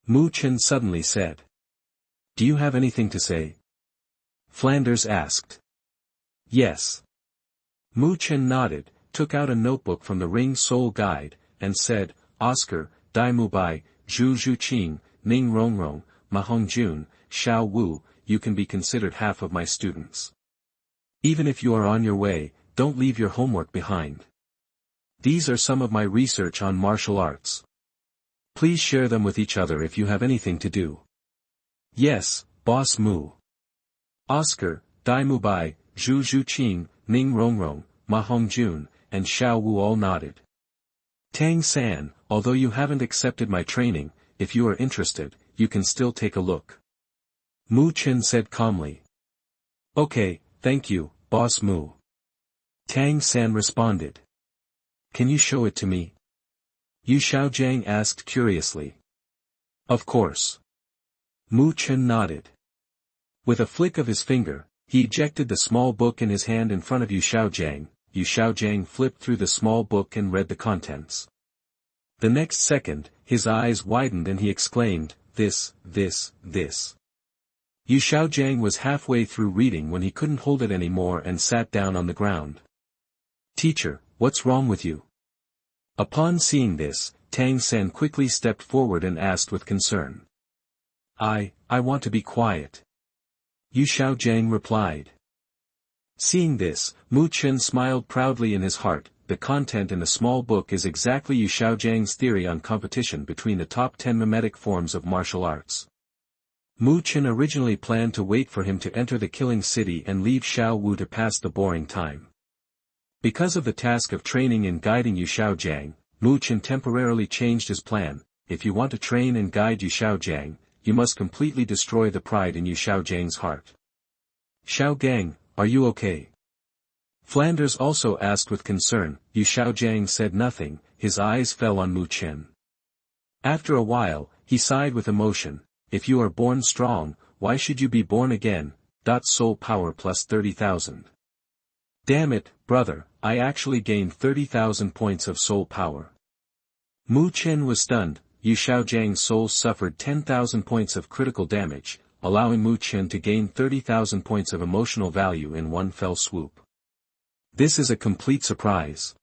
Mu Chen suddenly said. Do you have anything to say? Flanders asked. Yes. Mu Chen nodded, took out a notebook from the Ring Soul Guide, and said, Oscar, Dai Mubai, Zhuqing, Ning Rongrong, Ma Hongjun, Xiao Wu, you can be considered half of my students. Even if you are on your way, don't leave your homework behind. These are some of my research on martial arts. Please share them with each other if you have anything to do. Yes, Boss Mu. Oscar, Dai Mubai, Zhuqing, Ning Rongrong, Ma Hongjun, and Xiao Wu all nodded. Tang San, although you haven't accepted my training, if you are interested, you can still take a look. Mu Chen said calmly. Okay, thank you, Boss Mu. Tang San responded. Can you show it to me? Yu Xiaojiang asked curiously. Of course. Mu Chen nodded. With a flick of his finger, he ejected the small book in his hand in front of Yu Xiaojiang. Yu Xiaojiang flipped through the small book and read the contents. The next second, his eyes widened and he exclaimed, this. Yu Xiaojiang was halfway through reading when he couldn't hold it anymore and sat down on the ground. Teacher, what's wrong with you? Upon seeing this, Tang San quickly stepped forward and asked with concern. I want to be quiet. Yu Xiaojiang replied. Seeing this, Mu Chen smiled proudly in his heart. The content in the small book is exactly Yu Xiaojiang's theory on competition between the top 10 mimetic forms of martial arts. Mu Chen originally planned to wait for him to enter the killing city and leave Xiao Wu to pass the boring time. Because of the task of training and guiding Yu Xiaojiang, Mu Chen temporarily changed his plan. If you want to train and guide Yu Xiaojiang, you must completely destroy the pride in Yu Xiaojiang's heart. Xiao Gang, are you okay? Flanders also asked with concern. Yu Xiaojiang said nothing, his eyes fell on Mu Chen. After a while, he sighed with emotion. If you are born strong, why should you be born again? Soul power plus 30,000. Damn it, brother, I actually gained 30,000 points of soul power. Mu Chen was stunned. Yu Xiaojiang's soul suffered 10,000 points of critical damage, allowing Mu Chen to gain 30,000 points of emotional value in one fell swoop. This is a complete surprise.